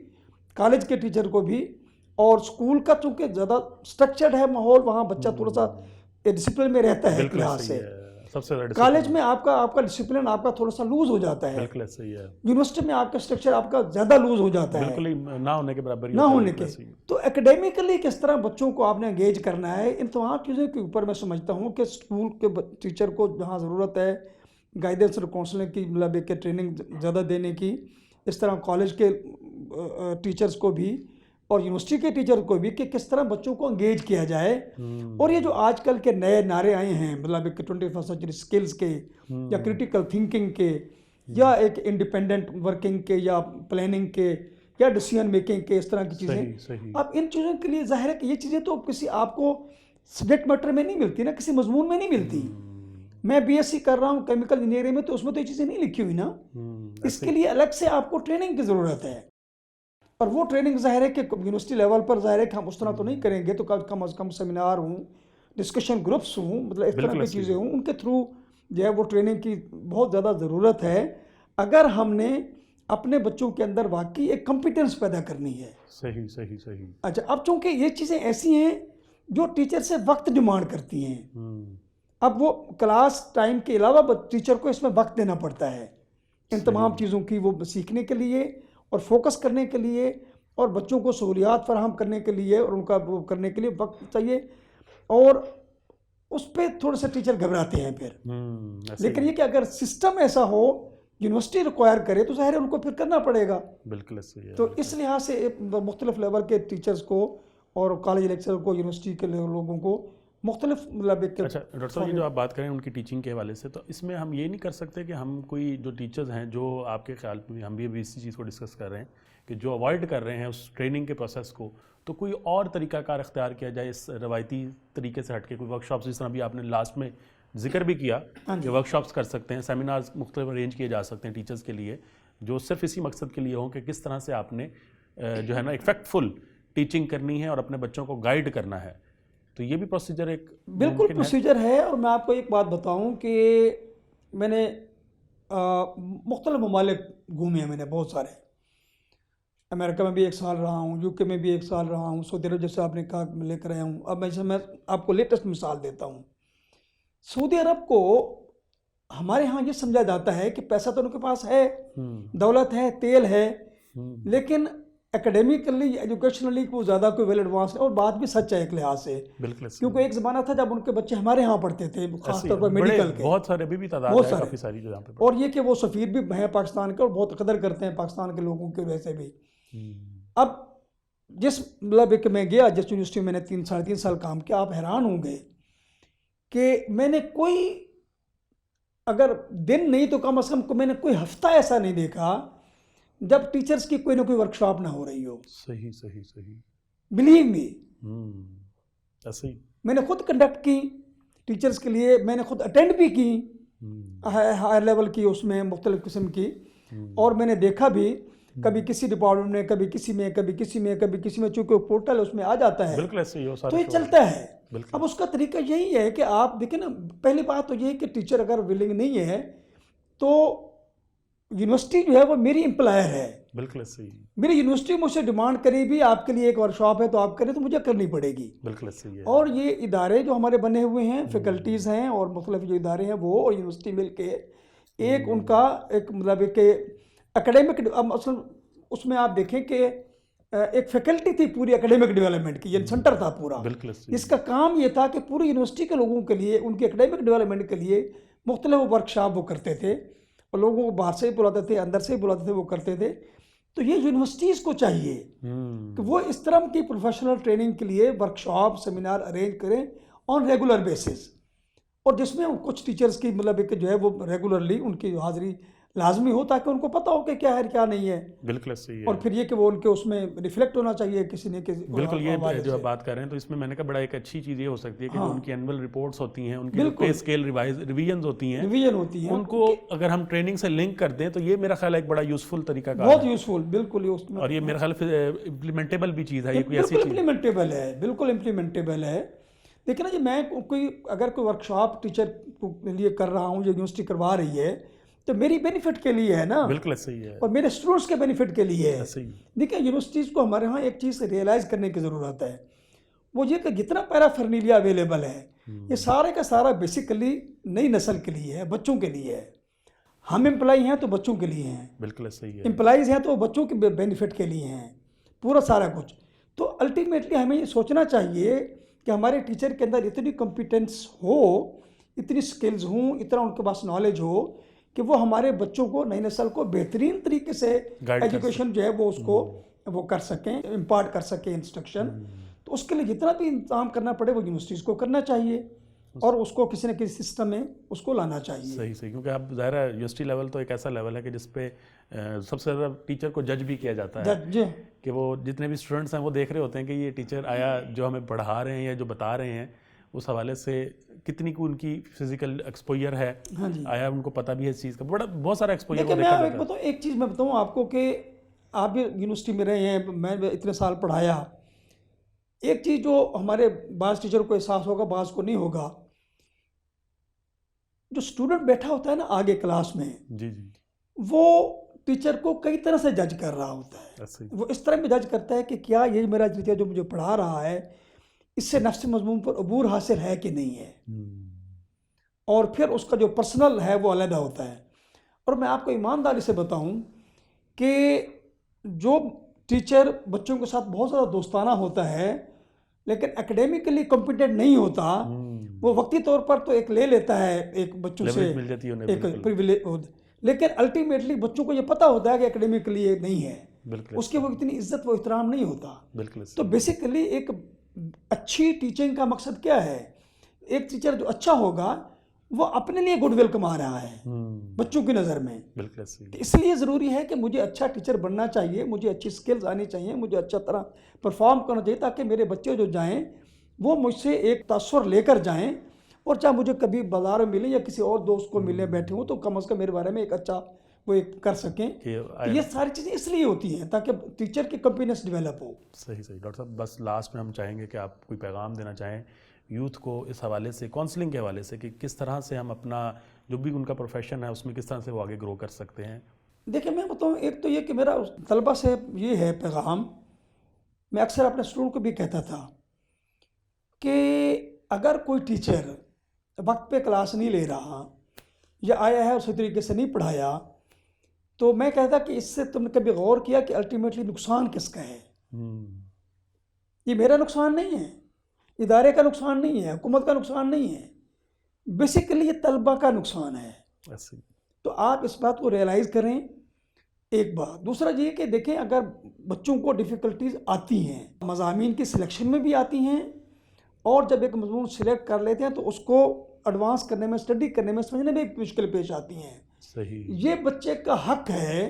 S2: کالج کے ٹیچر کو بھی، اور اسکول کا چونکہ زیادہ اسٹرکچرڈ ہے ماحول، وہاں بچہ تھوڑا سا ڈسپلن میں رہتا ہے ایک لحاظ سے۔ کالج میں آپ کا ڈسپلن آپ کا تھوڑا سا لوز ہو جاتا ہے، یونیورسٹی میں آپ کا اسٹرکچر آپ کا زیادہ لوز ہو جاتا ہے،
S1: بالکل نہ ہونے کے برابر،
S2: نہ ہونے کے۔ تو اکیڈیمکلی کس طرح بچوں کو آپ نے انگیج کرنا ہے، ان تمام چیزوں کے اوپر میں سمجھتا ہوں کہ اسکول کے ٹیچر کو جہاں ضرورت ہے گائیڈنس اور کاؤنسلنگ کی، مطلب کہ ٹریننگ زیادہ دینے کی، اس طرح کالج کے ٹیچرز کو بھی اور یونیورسٹی کے ٹیچر کو بھی، کہ کس طرح بچوں کو انگیج کیا جائے۔ اور یہ جو آج کل کے نئے نعرے آئے ہیں، مطلب کہ 21 سینچری سکلز کے، یا کریٹیکل تھنکنگ کے، یا ایک انڈیپینڈنٹ ورکنگ کے، یا پلاننگ کے، یا ڈیسیژن میکنگ کے، اس طرح کی چیزیں، اب ان چیزوں کے لیے ظاہر ہے کہ یہ چیزیں تو کسی آپ کو سبجیکٹ میٹر میں نہیں ملتی نا، کسی مضمون میں نہیں ملتی۔ میں بی ایس سی کر رہا ہوں کیمیکل انجینئرنگ میں، تو اس میں تو یہ چیزیں نہیں لکھی ہوئی نا، اس کے لیے الگ سے آپ کو ٹریننگ کی ضرورت ہے۔ اور وہ ٹریننگ ظاہر ہے کہ یونیورسٹی لیول پر ظاہر ہے کہ ہم اس طرح تو نہیں کریں گے، تو کم از کم سیمینار ہوں، ڈسکشن گروپس ہوں، مطلب اس طرح کی چیزیں ہوں، ان کے تھرو جو ہے وہ ٹریننگ کی بہت زیادہ ضرورت ہے، اگر ہم نے اپنے بچوں کے اندر واقعی ایک کمپیٹنس پیدا کرنی ہے۔
S1: صحیح۔
S2: اچھا، اب چونکہ یہ چیزیں ایسی ہیں جو ٹیچر سے وقت ڈیمانڈ کرتی ہیں، اب وہ کلاس ٹائم کے علاوہ ٹیچر کو اس میں وقت دینا پڑتا ہے ان تمام چیزوں کی، وہ سیکھنے کے لیے اور فوکس کرنے کے لیے، اور بچوں کو سہولیات فراہم کرنے کے لیے، اور ان کا وہ کرنے کے لیے وقت چاہیے، اور اس پہ تھوڑے سے ٹیچر گھبراتے ہیں پھر۔ لیکن یہ کہ اگر سسٹم ایسا ہو، یونیورسٹی ریکوائر کرے، تو ظاہر ہے ان کو پھر کرنا پڑے گا۔
S1: بالکل ایسے ہی ہے۔
S2: تو اس لحاظ سے مختلف لیول کے ٹیچرز کو اور کالج لیکچر کو، یونیورسٹی کے لوگوں کو مختلف مطلب۔
S1: اچھا ڈاکٹر صاحب، یہ جو آپ بات کریں ان کی ٹیچنگ کے حوالے سے، تو اس میں ہم یہ نہیں کر سکتے کہ ہم کوئی جو ٹیچرز ہیں جو آپ کے خیال میں، ہم بھی ابھی اسی چیز کو ڈسکس کر رہے ہیں کہ جو اوائڈ کر رہے ہیں اس ٹریننگ کے پروسیس کو، تو کوئی اور طریقہ کار اختیار کیا جائے اس روایتی طریقے سے ہٹ کے، کوئی ورک شاپس، جس طرح بھی آپ نے لاسٹ میں ذکر بھی کیا کہ ورک شاپس کر سکتے ہیں، سیمینارز مختلف ارینج کیے جا سکتے ہیں ٹیچرز کے لیے، جو صرف اسی مقصد کے لیے ہوں کہ کس طرح سے آپ نے جو ہے نا افیکٹفل ٹیچنگ کرنی ہے اور اپنے بچوں کو گائیڈ کرنا ہے، تو یہ بھی پروسیجر ایک
S2: بالکل پروسیجر ہے۔ اور میں آپ کو ایک بات بتاؤں کہ میں نے مختلف ممالک گھومے ہیں، میں نے بہت سارے، امریکہ میں بھی 1 سال رہا ہوں، UK میں بھی 1 سال رہا ہوں، سعودی عرب جیسے آپ نے کہا لے کر آیا ہوں. اب میں آپ کو لیٹسٹ مثال دیتا ہوں. سعودی عرب کو ہمارے ہاں یہ سمجھا جاتا ہے کہ پیسہ تو ان کے پاس ہے، دولت ہے، تیل ہے، لیکن اکیڈیمکلی ایجوکیشنلی وہ زیادہ کوئی ویل ایڈوانس ہے. اور بات بھی سچ ہے ایک لحاظ سے، کیونکہ ایک زمانہ تھا جب ان کے بچے ہمارے ہاں پڑھتے تھے، خاص طور پر میڈیکل کے،
S1: بہت سارے ابھی بھی تعداد
S2: بہت
S1: ہے
S2: سارے.
S1: کافی ساری جگہ پہ.
S2: اور یہ کہ وہ سفیر بھی ہیں پاکستان کے اور بہت قدر کرتے ہیں پاکستان کے لوگوں کی وجہ سے بھی. اب جس مطلب کہ میں گیا جس یونیورسٹی میں نے 3 سال کام کیا، آپ حیران ہوں گے کہ میں نے کوئی اگر دن نہیں تو کم از کم میں نے کوئی ہفتہ ایسا نہیں دیکھا جب ٹیچرز کی کوئی نہ کوئی ورکشاپ نہ ہو رہی ہو.
S1: صحیح
S2: بلیو می،
S1: ایسے ہی
S2: میں نے خود کنڈکٹ کی ٹیچرز کے لیے، میں نے خود اٹینڈ بھی کی ہائر لیول کی، اس میں مختلف قسم کی. اور میں نے دیکھا بھی کبھی کسی ڈپارٹمنٹ میں، کبھی کسی میں، کبھی کسی میں، کبھی کسی میں، چونکہ پورٹل اس میں آ جاتا ہے
S1: بالکل ایسے ہی ہو
S2: تو یہ چلتا ہے. اب اس کا طریقہ یہی ہے کہ آپ دیکھیں نا، پہلی بات تو یہ ہے کہ ٹیچر اگر ولنگ نہیں ہے تو یونیورسٹی جو ہے وہ میری امپلائر ہے.
S1: بالکل ایسے ہی.
S2: میری یونیورسٹی مجھ سے ڈیمانڈ کرے بھی آپ کے لیے ایک ورکشاپ ہے تو آپ کریں تو مجھے کرنی پڑے گی.
S1: بالکل ایسے ہی ہے.
S2: اور یہ ادارے جو ہمارے بنے ہوئے ہیں، فیکلٹیز ہیں اور مختلف جو ادارے ہیں وہ اور یونیورسٹی مل کے ایک ان کا ایک مطلب کہ اکیڈیمک، اصل اس میں آپ دیکھیں کہ ایک فیکلٹی تھی پوری اکیڈیمک ڈیولپمنٹ کی، یہ سینٹر تھا پورا، جس کا کام یہ تھا کہ پوری یونیورسٹی کے لوگوں کے لیے ان کے اکیڈیمک ڈیولپمنٹ کے لیے مختلف ورکشاپ وہ کرتے تھے اور لوگوں کو باہر سے ہی بلاتے تھے، اندر سے ہی بلاتے تھے، وہ کرتے تھے. تو یہ یونیورسٹیز کو چاہیے کہ وہ اس طرح کی پروفیشنل ٹریننگ کے لیے ورکشاپ سیمینار ارینج کریں آن ریگولر بیسس، اور جس میں کچھ ٹیچرز کی مطلب کہ جو ہے وہ ریگولرلی ان کی حاضری لازمی ہو تاکہ ان کو پتہ ہو کہ کیا ہے کیا نہیں ہے.
S1: بالکل صحیح ہے.
S2: اور پھر یہ کہ وہ ان کے اس میں ریفلیکٹ ہونا چاہیے کسی نے
S1: بالکل. یہ جو آپ بات کر رہے ہیں تو اس میں نے کہا بڑا ایک اچھی چیز یہ ہو سکتی ہے کہ جو ان کی اینول رپورٹس ہوتی ہیں، ان کی پے اسکیل ریویژنز ہوتی ہیں، ان کو اگر ہم ٹریننگ سے لنک کر دیں تو یہ میرا خیال ہے ایک بڑا یوزفل طریقہ کار ہے.
S2: بہت یوزفل، بالکل.
S1: اور یہ میرا خیال امپلیمنٹیبل بھی چیز ہے. یہ کوئی ایسی
S2: چیز امپلیمنٹیبل ہے، بالکل امپلیمنٹیبل ہے. لیکن نا جی میں اگر کوئی ورکشاپ ٹیچر کے لیے کر رہا ہوں، جو یونیورسٹی کروا رہی ہے تو میری بینیفٹ کے لیے ہے نا.
S1: بالکل صحیح ہے.
S2: اور میرے اسٹوڈنٹس کے بینیفٹ کے لیے ہے. دیکھیں یونیورسٹیز کو ہمارے ہاں ایک چیز ریئلائز کرنے کی ضرورت ہے، وہ یہ کہ جتنا پیرافرنیلیا اویلیبل ہے یہ سارے کا سارا بیسیکلی نئی نسل کے لیے ہے، بچوں کے لیے ہے. ہم امپلائی ہیں تو بچوں کے لیے ہیں.
S1: بالکل صحیح ہے.
S2: امپلائیز ہیں تو بچوں کے بینیفٹ کے لیے ہیں پورا سارا کچھ. تو الٹیمیٹلی ہمیں یہ سوچنا چاہیے کہ ہمارے ٹیچر کے اندر اتنی کمپیٹنس ہو، اتنی سکلز ہوں، اتنا ان کے پاس نالج ہو کہ وہ ہمارے بچوں کو، نئی نسل کو بہترین طریقے سے ایجوکیشن جو ہے وہ اس کو وہ کر سکیں، امپارٹ کر سکیں انسٹرکشن. تو اس کے لیے جتنا بھی انتظام کرنا پڑے وہ یونیورسٹیز کو کرنا چاہیے اور اس کو کسی نہ کسی سسٹم میں اس کو لانا چاہیے.
S1: صحیح. کیونکہ اب ظاہر ہے یونیورسٹی لیول تو ایک ایسا لیول ہے کہ جس پہ سب سے زیادہ ٹیچر کو جج بھی کیا جاتا ہے کہ وہ جتنے بھی اسٹوڈنٹس ہیں وہ دیکھ رہے ہوتے ہیں کہ یہ ٹیچر آیا جو ہمیں پڑھا رہے ہیں یا جو بتا رہے ہیں اس حوالے سے کتنی کو ان کی فزیکل ایکسپوئر ہے، آیا ان کو پتہ بھی ہے اس چیز کا. بہت سارا ایکسپوئر
S2: دیکھیں میں ایک چیز میں بتاؤں آپ کو کہ آپ بھی یونیورسٹی میں رہے ہیں، میں اتنے سال پڑھایا. ایک چیز جو ہمارے بعض ٹیچر کو احساس ہوگا، بعض کو نہیں ہوگا، جو اسٹوڈنٹ بیٹھا ہوتا ہے نا آگے کلاس میں، وہ ٹیچر کو کئی طرح سے جج کر رہا ہوتا ہے. وہ اس طرح میں جج کرتا ہے کہ کیا یہ میرا ٹیچر جو مجھے پڑھا رہا ہے اس سے نفس مضمون پر عبور حاصل ہے کہ نہیں ہے. اور پھر اس کا جو پرسنل ہے وہ علیحدہ ہوتا ہے. اور میں آپ کو ایمانداری سے بتاؤں کہ جو ٹیچر بچوں کے ساتھ بہت زیادہ دوستانہ ہوتا ہے لیکن اکیڈیمکلی کمپیٹنٹ نہیں ہوتا، وہ وقتی طور پر تو ایک لے لیتا ہے ایک بچوں سے ایک پریویلیج، لیکن الٹیمیٹلی بچوں کو یہ پتہ ہوتا ہے کہ اکیڈیمکلی یہ نہیں ہے، اس کی وہ اتنی عزت و احترام نہیں ہوتا. تو بیسیکلی ایک اچھی ٹیچنگ کا مقصد کیا ہے؟ ایک ٹیچر جو اچھا ہوگا وہ اپنے لیے گڈ ول کما رہا ہے بچوں کی نظر میں. اس لیے ضروری ہے کہ مجھے اچھا ٹیچر بننا چاہیے، مجھے اچھی سکلز آنی چاہیے، مجھے اچھا طرح پرفارم کرنا چاہیے تاکہ میرے بچے جو جائیں وہ مجھ سے ایک تاثر لے کر جائیں، اور چاہے مجھے کبھی بازار میں ملیں یا کسی اور دوست کو ملنے بیٹھے ہوں تو کم از کم میرے بارے میں ایک اچھا وہ ایک کر سکیں. یہ ساری چیزیں اس لیے ہوتی ہیں تاکہ ٹیچر کی کمپیٹنس ڈیولپ ہو.
S1: صحیح. ڈاکٹر صاحب بس لاسٹ میں ہم چاہیں گے کہ آپ کوئی پیغام دینا چاہیں یوتھ کو اس حوالے سے، کاؤنسلنگ کے حوالے سے، کہ کس طرح سے ہم اپنا جو بھی ان کا پروفیشن ہے اس میں کس طرح سے وہ آگے گرو کر سکتے ہیں.
S2: دیکھیں میں بتاؤں، ایک تو یہ کہ میرا طلبہ سے یہ ہے پیغام، میں اکثر اپنے اسٹوڈنٹ کو بھی کہتا تھا کہ اگر کوئی ٹیچر وقت پہ کلاس نہیں لے رہا یا آیا ہے اسی طریقے سے نہیں پڑھایا، تو میں کہتا کہ اس سے تم نے کبھی غور کیا کہ الٹیمیٹلی نقصان کس کا ہے؟ یہ میرا نقصان نہیں ہے، ادارے کا نقصان نہیں ہے، حکومت کا نقصان نہیں ہے، بیسیکلی یہ طلبہ کا نقصان ہے. تو آپ اس بات کو ریئلائز کریں. ایک بات. دوسرا یہ کہ دیکھیں اگر بچوں کو ڈیفیکلٹیز آتی ہیں، مضامین کی سلیکشن میں بھی آتی ہیں، اور جب ایک مضمون سلیکٹ کر لیتے ہیں تو اس کو ایڈوانس کرنے میں، اسٹڈی کرنے میں، سمجھنے میں ایک مشکل پیش آتی ہیں.
S1: صحیح.
S2: یہ بچے کا حق ہے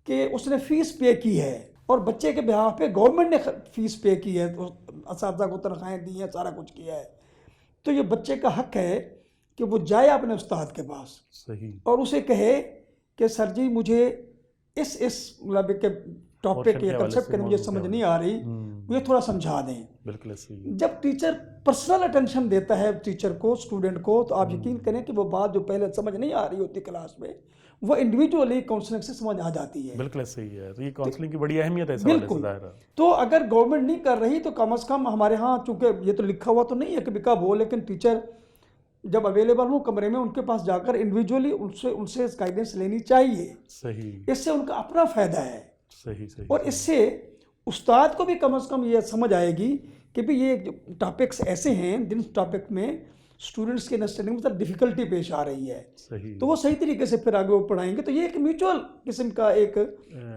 S2: کہ اس نے فیس پے کی ہے، اور بچے کے بہاف پہ گورنمنٹ نے فیس پے کی ہے، اساتذہ کو تنخواہیں دی ہیں، سارا کچھ کیا ہے. تو یہ بچے کا حق ہے کہ وہ جائے اپنے استاد کے پاس.
S1: صحیح.
S2: اور اسے کہے کہ سر جی مجھے اس مطلب کہ ٹاپک یا کنسیپٹ کے مجھے سمجھ نہیں آ رہی، مجھے تھوڑا سمجھا دیں.
S1: بالکل صحیح.
S2: جب ٹیچر پرسنل اٹینشن دیتا ہے ٹیچر کو، اسٹوڈنٹ کو، تو آپ یقین کریں کہ وہ بات جو پہلے سمجھ نہیں آ رہی ہوتی کلاس میں، وہ انڈیویجولی کاؤنسلنگ سے سمجھ آ جاتی ہے.
S1: بالکل صحیح ہے. تو یہ کاؤنسلنگ کی بڑی اہمیت ہے.
S2: بالکل. تو اگر گورنمنٹ نہیں کر رہی تو کم از کم ہمارے ہاں، چونکہ یہ تو لکھا ہوا تو نہیں ہے کہ کب ہو، لیکن ٹیچر جب اویلیبل ہوں کمرے میں، ان کے پاس جا کر انڈیویجولی ان سے گائیڈنس لینی چاہیے.
S1: صحیح.
S2: اس سے ان کا اپنا فائدہ ہے.
S1: صحیح. صحیح.
S2: اور اس سے استاد کو بھی کم از کم یہ سمجھ آئے گی کہ بھی یہ ٹاپکس ایسے ہیں جن ٹاپک میں اسٹوڈنٹس کے انڈرسٹینڈنگ میں ڈیفیکلٹی پیش آ رہی ہے.
S1: صحیح.
S2: تو وہ صحیح طریقے سے پھر آگے وہ پڑھائیں گے. تو یہ ایک میوچول قسم کا ایک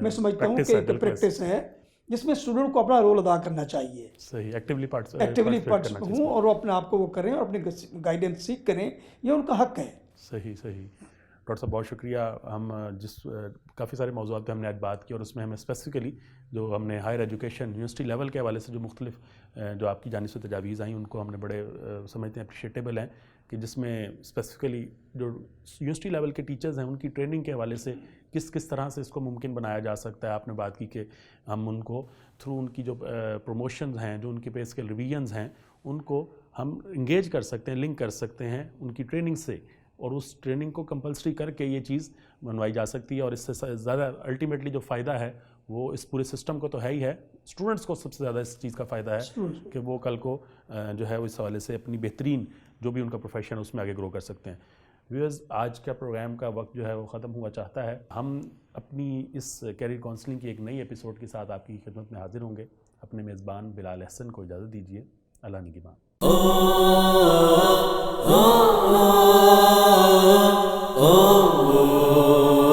S2: میں سمجھتا ہوں کہ ایک پریکٹس ہے جس میں اسٹوڈنٹ کو اپنا رول ادا کرنا چاہیے.
S1: صحیح. ایکٹیولی
S2: پارٹیسپیٹ ہوں اور وہ اپنے آپ کو وہ کریں اور اپنی گائیڈنس سیکھ کریں. یہ ان کا حق ہے.
S1: صحیح. صحیح. ڈاکٹر صاحب بہت شکریہ. ہم کافی سارے موضوعات پہ ہم نے آج بات کی، اور اس میں ہمیں اسپیسیفکلی جو ہم نے ہائر ایجوکیشن یونیورسٹی لیول کے حوالے سے جو مختلف جو آپ کی جانب سے تجاویز آئیں، ان کو ہم نے بڑے سمجھتے ہیں اپریشیٹیبل ہیں، کہ جس میں اسپیسیفکلی جو یونیورسٹی لیول کے ٹیچرز ہیں ان کی ٹریننگ کے حوالے سے کس طرح سے اس کو ممکن بنایا جا سکتا ہے. آپ نے بات کی کہ ہم ان کو تھرو ان کی جو پروموشنز ہیں، جو ان کے پے اسکیل ریویژنز ہیں، ان کو ہم انگیج کر سکتے ہیں، لنک کر سکتے ہیں ان کی ٹریننگ سے، اور اس ٹریننگ کو کمپلسری کر کے یہ چیز بنوائی جا سکتی ہے. اور اس سے زیادہ الٹیمیٹلی جو فائدہ ہے وہ اس پورے سسٹم کو تو ہے ہی ہے، اسٹوڈنٹس کو سب سے زیادہ اس چیز کا فائدہ ہے کہ وہ کل کو جو ہے اس حوالے سے اپنی بہترین جو بھی ان کا پروفیشن ہے اس میں آگے گرو کر سکتے ہیں. ویورز، آج کا پروگرام کا وقت جو ہے وہ ختم ہوا چاہتا ہے. ہم اپنی اس کیریئر کاؤنسلنگ کی ایک نئی ایپیسوڈ کے ساتھ آپ کی خدمت میں حاضر ہوں گے. اپنے میزبان بلال احسن کو اجازت دیجیے. اللہ نگہبان.
S3: oh